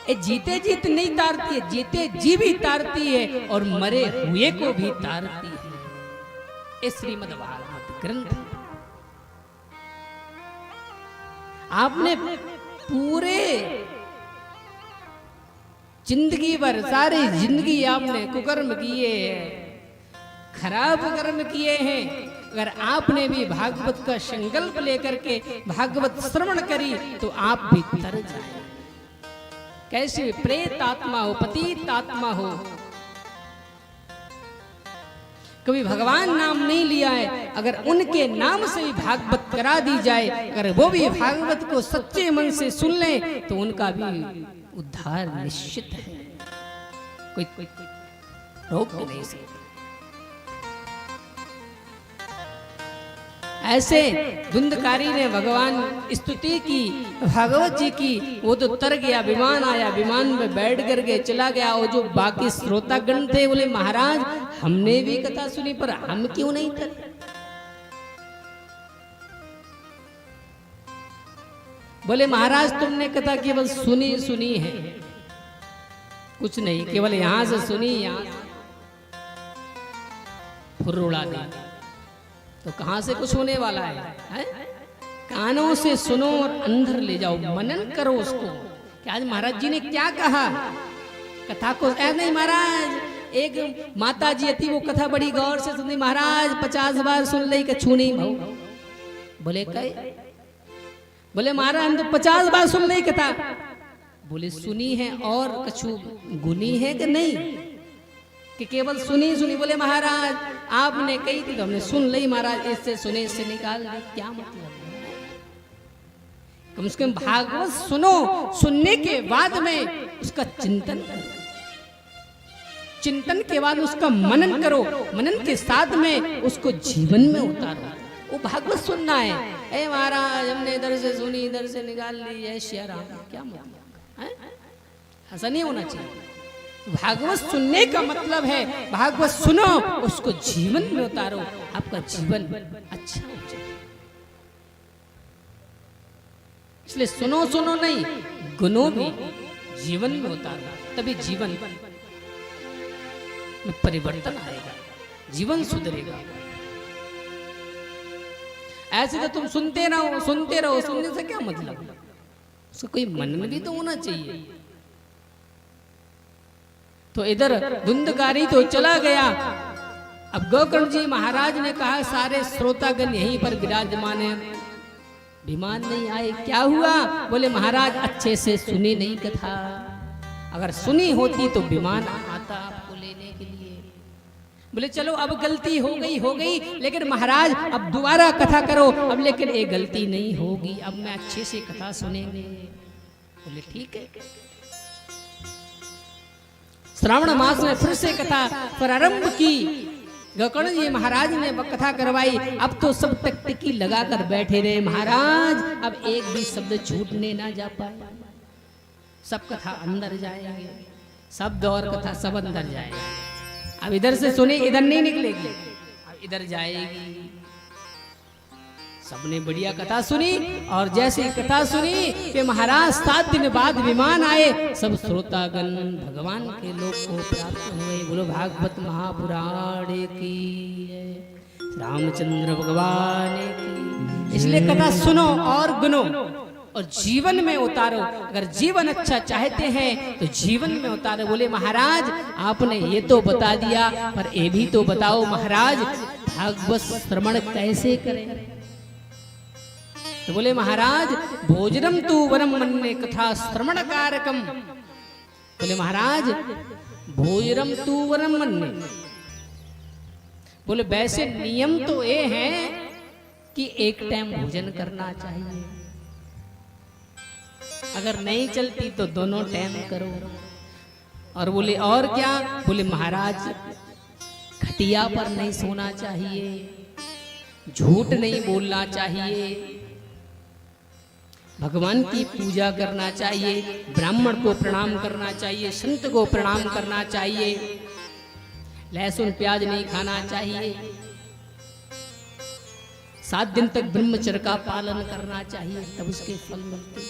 ये जीते जीत नहीं तारती है, जीते जी भी तारती है और मरे हुए को भी तारती है। ये श्रीमद् भागवत ग्रंथ आपने पूरे जिंदगी भर, सारी जिंदगी आपने कुकर्म किए हैं, खराब कर्म किए हैं। अगर आपने भी भागवत का संकल्प लेकर के भागवत श्रवण करी तो आप भी तर जाए। कैसे प्रेत आत्मा हो, पतित आत्मा हो, कभी भगवान नाम नहीं लिया है, अगर उनके नाम से भी भागवत करा दी जाए, अगर वो भी भागवत को सच्चे मन से सुन लें तो उनका भी उद्धार निश्चित है, कोई रोक नहीं सकता। ऐसे धुंधकारी ने भगवान स्तुति की भागवत जी की, वो तो तर गया, विमान आया, विमान में बैठ कर के चला गया। और जो बाकी श्रोतागण थे बोले महाराज हमने भी कथा सुनी पर हम क्यों नहीं थे। बोले महाराज तुमने कथा केवल सुनी सुनी है, कुछ नहीं, केवल यहां से सुनी, यहां फुर्र उड़ा दी, तो कहां से कुछ होने वाला है? कानों से सुनो और अंदर ले जाओ, मनन करो उसको कि आज महाराज जी ने क्या कहा। कथा को नहीं महाराज, एक माता जी थी वो कथा बड़ी गौर से सुनी, महाराज 50 बार सुन ली, कछू नहीं भाऊ। बोले कई, बोले महाराज हम तो 50 बार सुन ली कथा। बोले सुनी है और कछु गुनी है कि नहीं, कि केवल सुनी सुनी। बोले महाराज आपने कही थी तो हमने सुन ली महाराज, इससे सुने इससे निकाल ली, क्या मतलब है? कम से कम भागवत सुनो, सुनने के बाद में उसका चिंतन करो, चिंतन के बाद उसका मनन करो, मनन के साथ में उसको जीवन में उतारो। वो भागवत सुनना है। ए महाराज हमने इधर से सुनी इधर से निकाल ली, है शेरा, क्या मतलब है? ऐसा नहीं होना चाहिए। भागवत सुनने का मतलब है भागवत सुनो, उसको जीवन में उतारो, आपका जीवन अच्छा हो जाए। इसलिए सुनो सुनो नहीं, गुणों भी जीवन में उतारो, तभी जीवन में परिवर्तन आएगा, जीवन सुधरेगा। ऐसे तो तुम सुनते रहो सुनते रहो, सुनने से क्या मतलब? उसका कोई मनन भी तो होना चाहिए। तो इधर धुंधकारी तो चला गया। अब गोकर्ण जी महाराज ने कहा सारे श्रोतागण यहीं पर विराजमान है, विमान नहीं आए, क्या हुआ? बोले महाराज अच्छे से सुनी नहीं कथा, अगर सुनी होती तो विमान आता आपको लेने के लिए। बोले चलो अब गलती हो गई, लेकिन महाराज अब दोबारा कथा करो, अब लेकिन एक गलती नहीं होगी, अब मैं अच्छे से कथा सुनेंगे। बोले ठीक है। श्रावण मास में फिर से कथा प्रारंभ की। गोकर्ण जी महाराज ने कथा करवाई। अब तो सब टकटकी लगाकर बैठे रहे महाराज, अब एक भी शब्द छूटने ना जा पाए, सब कथा अंदर जाएंगे, शब्द और कथा सब अंदर जाएंगे। अब इधर से सुने इधर नहीं निकलेगी, अब इधर जाएगी। सबने बढ़िया कथा सुनी, और जैसे कथा सुनी कि महाराज 7 दिन बाद विमान आए, सब श्रोतागण भगवान के लोक को प्राप्त हुए। बोलो भागवत महापुराण की, रामचंद्र भगवान की। इसलिए कथा सुनो और गुनो और जीवन में उतारो। अगर जीवन अच्छा चाहते हैं तो जीवन में उतारो। बोले महाराज आपने ये तो बता दिया, पर ये भी तो बताओ महाराज भागवत श्रवण कैसे करें? तो बोले महाराज भोजनम तु वरम मन्ये कथा श्रवण कारकम। बोले महाराज भोजनम तु वरम मन्ये, बोले वैसे नियम तो ये है कि एक टाइम भोजन करना चाहिए, अगर नहीं चलती तो दोनों टाइम करो। और बोले और क्या? बोले महाराज खटिया पर नहीं सोना चाहिए, झूठ नहीं बोलना चाहिए, भगवान की पूजा करना चाहिए, ब्राह्मण को प्रणाम करना चाहिए, संत को प्रणाम करना चाहिए, लहसुन प्याज नहीं खाना चाहिए, 7 दिन तक ब्रह्मचर्य का पालन करना चाहिए, तब उसके फल मिलते।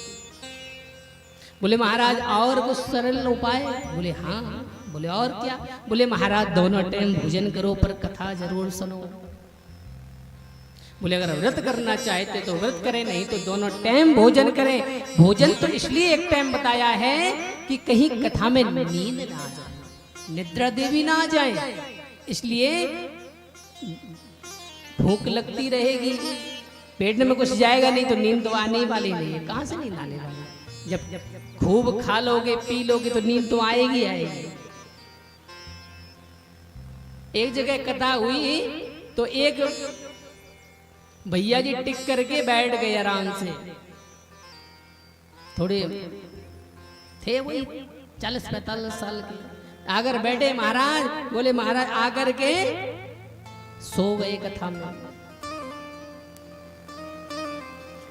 बोले महाराज और कुछ सरल उपाय? बोले हाँ। बोले और क्या? बोले महाराज दोनों टाइम भोजन करो, पर कथा जरूर सुनो। बोले अगर व्रत करना चाहते तो व्रत करें, नहीं तो दोनों टाइम भोजन करें। भोजन तो इसलिए एक टाइम बताया है कि कहीं कथा में नींद ना आ जाए, निद्रा देवी ना आ जाए, इसलिए भूख लगती रहेगी, पेट में कुछ जाएगा नहीं तो नींद तो आने वाली नहीं है। कहां से नींद आने वाली? जब खूब खा लोगे पी लोगे तो नींद तो आएगी आएगी। एक जगह कथा हुई तो एक भैया जी टिक करके बैठ गए आराम से, थोड़े थे वही 40-45 साल के, आकर बैठे महाराज, बोले महाराज आकर के सो गए कथा में।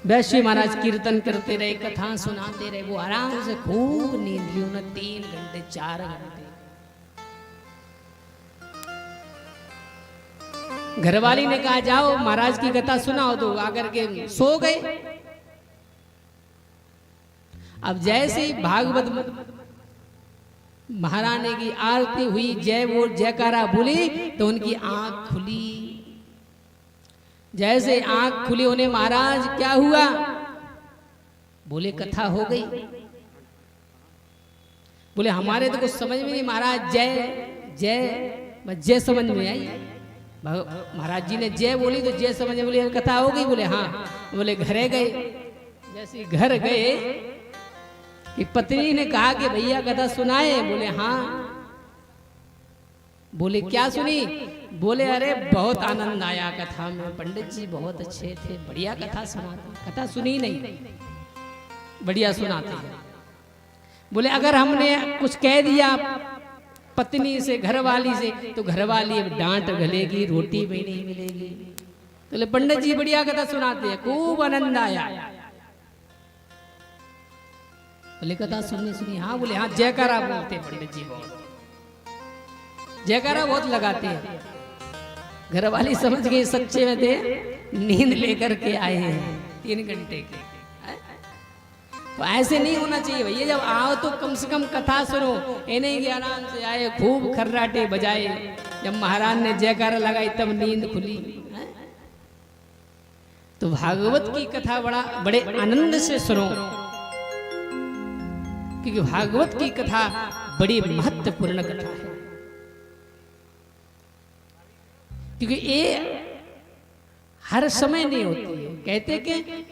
वैश्य महाराज कीर्तन करते रहे, कथा सुनाते रहे, वो आराम से खूब नींद ली उन्हें 3 घंटे 4 घंटे। घरवाली ने कहा जाओ महाराज की कथा सुनाओ, तो आकर के सो गए। अब जैसे ही भागवत महारानी की आरती हुई, जय वो जयकारा बोली, तो उनकी आंख खुली। जैसे आंख खुली उन्हें महाराज क्या हुआ, बोले कथा हो गई। बोले हमारे तो कुछ समझ में नहीं महाराज, जय जय बस जय समझ में आई। महाराज जी ने जय बोली तो जय समझ में, बोले कथा हो गई, बोले हाँ। बोले घरे गए, जैसे घर गए कि पत्नी ने कहा कि भैया कथा सुनाए, बोले हाँ। बोले क्या सुनी, बोले अरे बहुत आनंद आया कथा में, पंडित जी बहुत अच्छे थे, बढ़िया कथा सुनाते। कथा सुनी नहीं, बढ़िया सुनाते हैं। बोले अगर हमने कुछ कह दिया पत्नी से, घरवाली से, तो घरवाली डांट गलेगी, रोटी भी नहीं मिलेगी। बोले पंडित जी बढ़िया कथा सुनाते हैं, खूब आनंद आया। बोले कथा सुनी हाँ। बोले हाँ जयकारा बोलते पंडित जी, बहुत जयकारा बहुत लगाते हैं। घरवाली समझ गई सच्चे में थे, नींद लेकर के आए हैं 3 घंटे के। तो ऐसे नहीं होना चाहिए भैया, जब आओ तो कम से कम कथा सुनो। ये नहीं कि आराम से आए खूब खर्राटे बजाए, जब महाराज ने जयकारा लगाई तब नींद खुली। तो भागवत की कथा बड़े आनंद से सुनो, क्योंकि भागवत की कथा बड़ी महत्वपूर्ण कथा है। क्योंकि ये हर समय नहीं होती है। कहते कि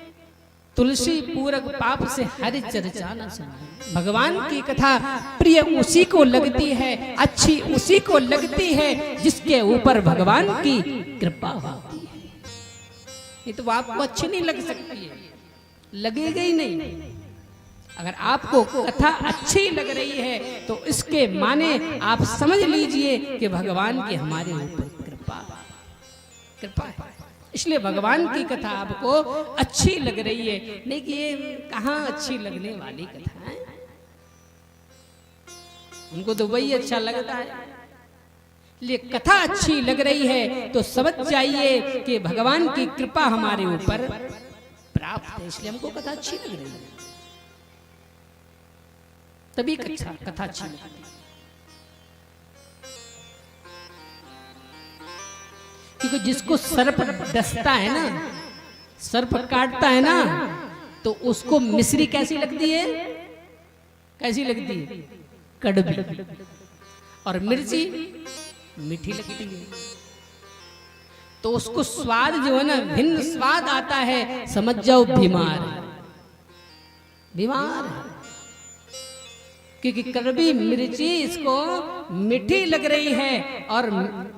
तुलसी पूरक पाप से हरि चर्चा न सुने। भगवान की कथा प्रिय उसी को लगती है, अच्छी उसी को लगती है जिसके ऊपर भगवान की कृपा होती है। ये तो आपको अच्छी नहीं लग सकती है, लगेगा ही नहीं। अगर आपको कथा अच्छी लग रही है तो इसके माने आप समझ लीजिए कि भगवान की हमारे ऊपर कृपा है। इसलिए भगवान की कथा आपको अच्छी लग रही है, नहीं कि ये कहाँ अच्छी लगने वाली कथा है। उनको तो वही अच्छा लगता है। इसलिए कथा अच्छी लग रही है तो समझ जाइए कि भगवान की कृपा हमारे ऊपर प्राप्त है, इसलिए हमको कथा अच्छी लग रही है, तभी कथा अच्छी लगती है। क्योंकि जिसको सर्प डसता है ना, सर्प काटता है ना, तो उसको मिश्री कैसी लगती है, कैसी लगती है, कड़वी, और मिर्ची मीठी लगती है। तो उसको स्वाद जो है ना, भिन्न स्वाद आता है, समझ जाओ बीमार है। क्योंकि कड़वी मिर्ची इसको मीठी लग रही है और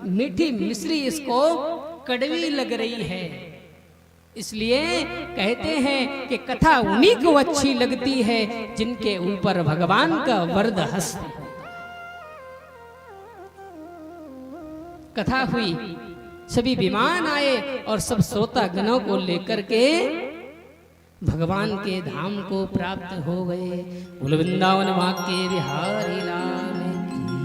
मीठी मिश्री इसको कड़वी लग रही है। इसलिए कहते हैं कि कथा उन्हीं को अच्छी लगती है जिनके ऊपर भगवान का वरद हस्त। कथा हुई, सभी विमान आए और सब श्रोता गणों को लेकर के भगवान के धाम को प्राप्त हो गए। बोल वृंदावन वाक्य बिहारी लाल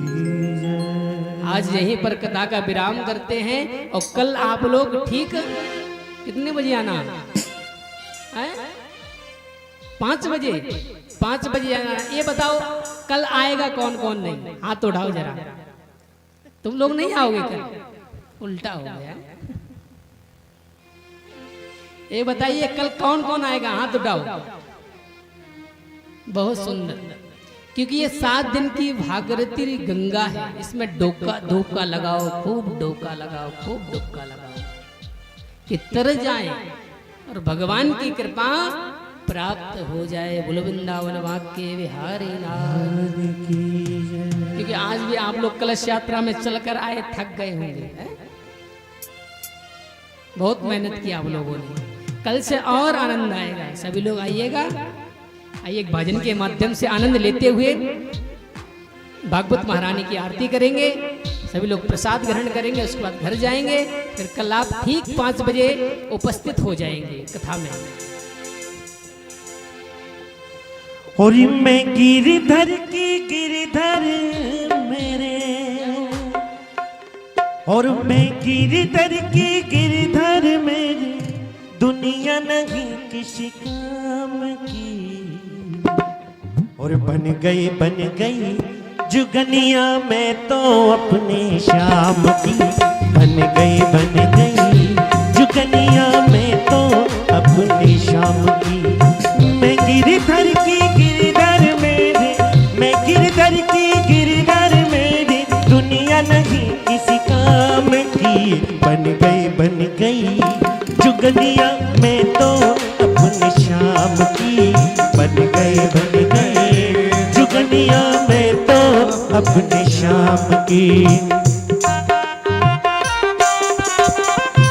की। आज यहीं पर कथा का विराम करते हैं और कल आप लोग ठीक कितने बजे आना है? 5 बजे। 5 बजे आना। ये बताओ कल आएगा कौन कौन नहीं? हाथ उठाओ जरा। तुम लोग नहीं आओगे कल? उल्टा हो गया। ये बताइए कल कौन कौन आएगा? हाथ उठाओ। बहुत सुंदर, क्योंकि ये 7 दिन की भागीरथी गंगा है। इसमें डोका लगाओ, खूब डोका लगाओ, खूब डोका लगाओ कि तर जाए और भगवान की कृपा प्राप्त हो जाए। बोलो वृंदावन वाक्य बिहारी लाल की। क्योंकि आज भी आप लोग कलश यात्रा में चलकर आए, थक गए होंगे, हैं? बहुत मेहनत की आप लोगों ने। कल से और आनंद आएगा, सभी लोग आइएगा। आइए एक भजन के माध्यम से आनंद लेते हुए भागवत महारानी की आरती करेंगे, सभी लोग प्रसाद ग्रहण करेंगे, उसके बाद घर जाएंगे। फिर कल आप ठीक 5 बजे उपस्थित हो जाएंगे कथा में। और मैं गिरधर की गिरधर मेरे, और मैं गिरधर की गिरधर मेरे, दुनिया नहीं किसी काम की। और बन गई जुगनिया में तो अपने श्याम की। बन गई जुगनिया में तो अपने श्याम की। मैं गिरधर की गिरधर मेरे, मैं गिरधर की गिरधर मेरे, दुनिया नहीं किसी काम की। बन गई जुगनिया में तो अपने श्याम की। बन गई जुगनिया में तो अपने श्याम की।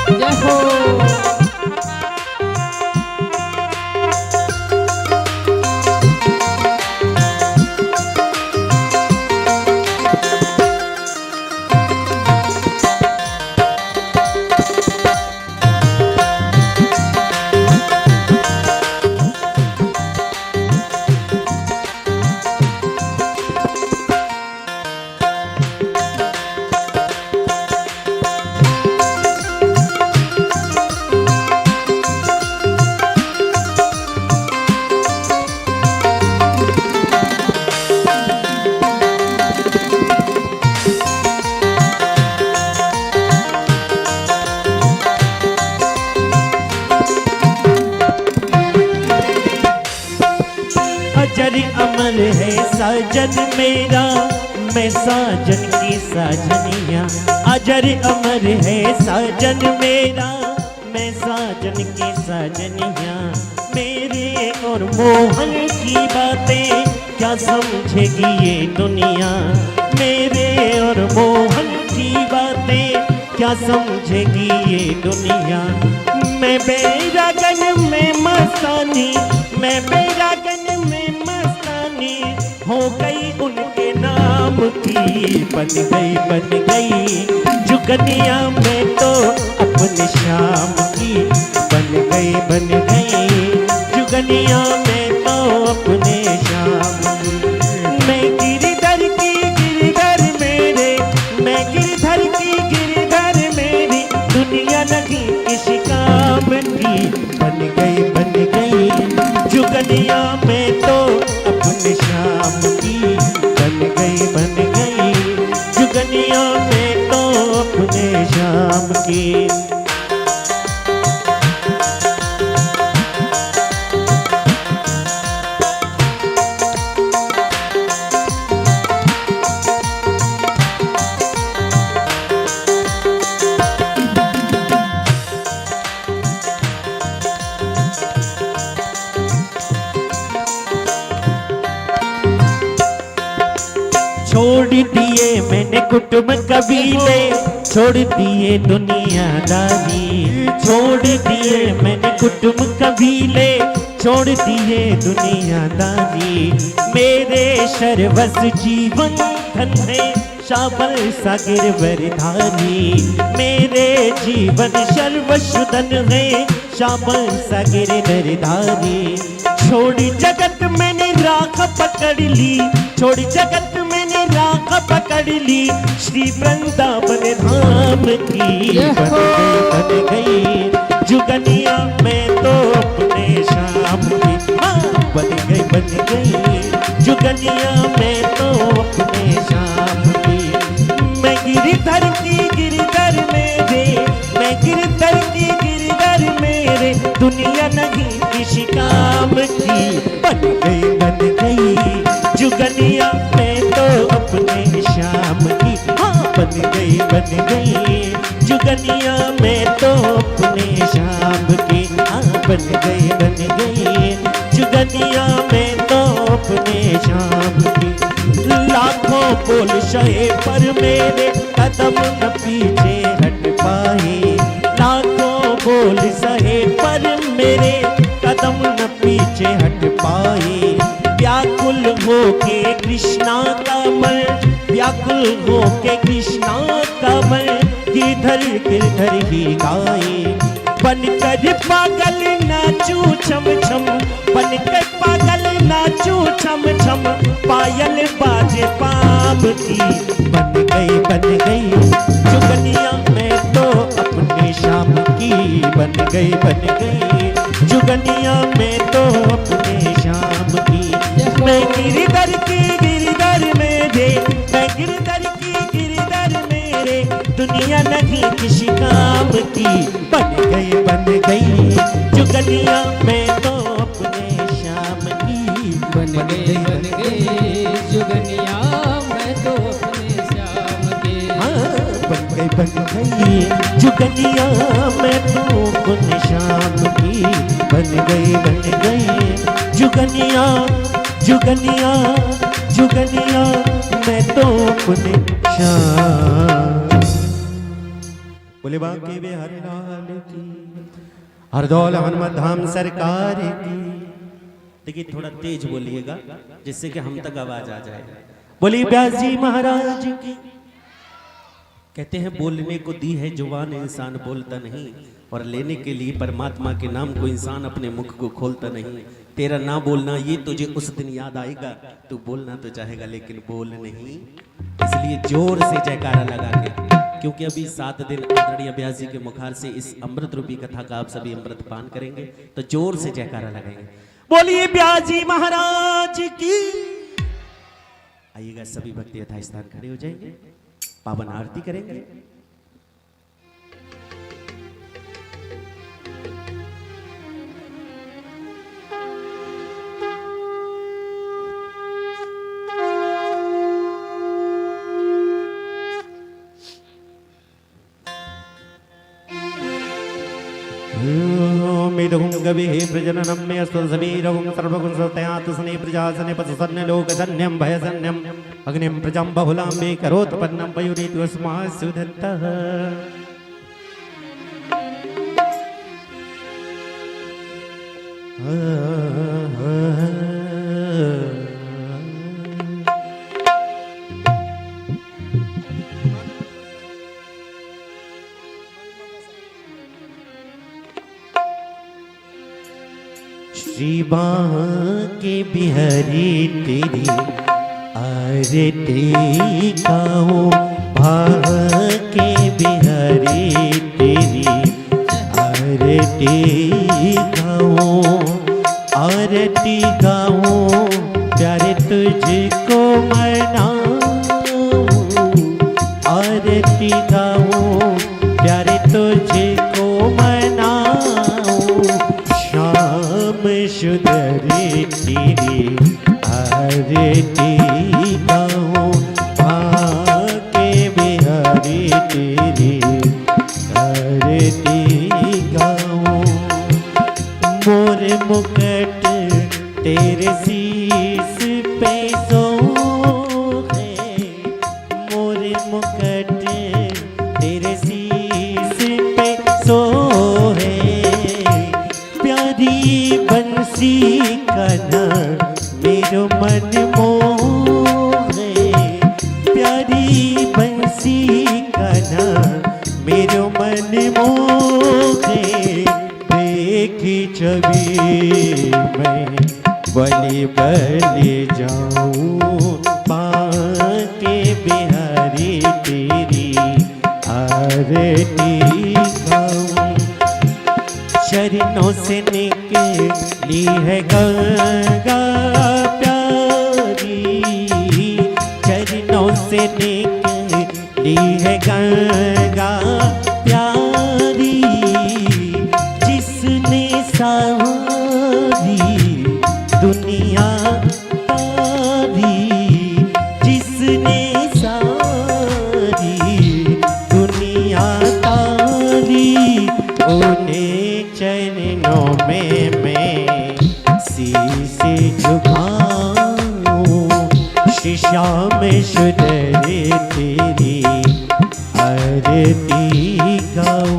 जय हो। अजर अमर है साजन मेरा, मैं साजन की साजनिया। अजर अमर है साजन मेरा, मैं साजन की साजनिया। मेरे और मोहन की बातें क्या समझेगी ये दुनिया। मेरे और मोहन की बातें क्या समझेगी ये दुनिया। मैं बैरागन में मस्तानी, मैं बैरागन में मस्तानी हो गई उनके नाम की। बन गई जुगनिया में तो अपने श्याम की। बन गई जुगनिया में तो अपने श्याम की। मैं गिरधर की गिरधर मेरे, मैं गिरधर की गिरधर मेरी, दुनिया नहीं किसी काम की। बन गई जुगनिया में तो अपने श्याम की। बन गई जुगनिया में तो अपने श्याम की। छोड़ दिए मैंने कुटुंब कबीले, छोड़ दिए दुनियादारी। छोड़ दिए मैंने कुटुंब कबीले, छोड़ दिए दुनियादारी। मेरे सर्वस जीवन धन है शाबल सागर वरधारी। मेरे जीवन सर्वस्व धन है शाबल सागर वरधारी। छोड़ी जगत मैंने राख पकड़ ली, छोड़ी जगत मैंने राख पकड़ ली, श्री वृंदावन धाम की। बन गई जुगनिया में तो अपने श्याम की। बन गई जुगनिया में तो अपने श्याम की। मैं गिरधर की गिरधर मेरे, मैं गिरधर की गिरधर मेरे, दुनिया नहीं किसी काम की। बन गई जुगनिया में तो अपने श्याम की। हाँ बन गई जुगनिया में तो अपने श्याम की। हाँ बन गई जुगनिया में तो अपने श्याम की। लाखों बोल सहे पर मेरे कदम न पीछे हट पाए। लाखों बोल सहे पर मेरे कदम न पीछे हट पाए। व्याकुल हो के कृष्णा कमल, व्याकुल हो के कृष्णा कमल, गिरधर गिरधर ही गाए। बनकर पागल नाचू छम छम, बनकर पागल नाचू छम छम, पायल बाजे पाप की। बन गई जुगनिया मैं तो अपने शाम की। बन गई जुगनिया मैं तो अपने शाम की। मैं गिरधर की गिरधर मेरे, मैं गिरधर की गिरधर मेरे, दुनिया नहीं किसी काम की। बन गई जुगनिया मैं तो अपने शाम की। बन गई जुगनिया मैं तो अपने श्याम की। हाँ बन गई जुगनिया मैं तो अपने शाम की। बन गई जुगनिया जुगनिया जुगनिया मैं तो अपने शाम। बोले बांके बिहारी लाल की, हरदौल हनुमत धाम सरकार की। देखिए थोड़ा तेज बोलिएगा जिससे कि हम तक आवाज आ जाए। बोली व्यास जी महाराज की। कहते हैं बोलने को दी है जुबान इंसान बोलता नहीं, और लेने के लिए परमात्मा के नाम को इंसान अपने मुख को खोलता नहीं। तेरा ना बोलना ये तुझे उस दिन याद आएगा, तू बोलना तो चाहेगा लेकिन बोल नहीं। इसलिए जोर से जयकारा लगा के, क्योंकि अभी 7 दिन आदरणीय व्यास जी के मुखार से इस अमृत रूपी कथा का आप सभी अमृत पान करेंगे, तो जोर से जयकारा लगाएंगे। बोलिए व्यास जी महाराज की। आइएगा सभी भक्ति यथा स्थान खड़े हो जाएंगे, पावन आरती करेंगे। मेदहुं गविः प्रजननं मे अस्तु समीरहुं सर्वगुण सत्यात् सने प्रजासने पससन्य लोकधन्यं भयसन्यं अग्निं प्रजां बहुलां मे करोत् पन्नं पयुरेतु अस्मात् सुदत्तः। श्री बांके बिहारी तेरी आरती गाओ, बांके बिहारी तेरी आरती गाओ। आरती गाओ प्यारे तुझको मनाऊं, आरती गाओ प्यारे तुझको मनाऊं। श्याम सुंदरी तेरी आरती गाओ, बांके बिहारी तेरी आरती गाओ। मोर मुकुट तेरे शीश पे सोहे, मोर मुकुट तेरे शीश पे सोहे। प्यारी बंसी कना मेरो मन मोहे, प्यारी बंसी कना मेरो मन मोहे। देखी छवि मैं बलि बलि जाऊं, बांके बिहारी तेरी आरती गाऊं। चरणों से निकली है गंगा प्यारी, चरणों से निकली है गंगा प्यारी। जिसने सारी दुनिया तारी, जिसने सारी दुनिया तारी। उन्हें चरणों में मैं शीश झुकाऊं, शीशा रामेश्वर रे तेरी आरती गाऊं।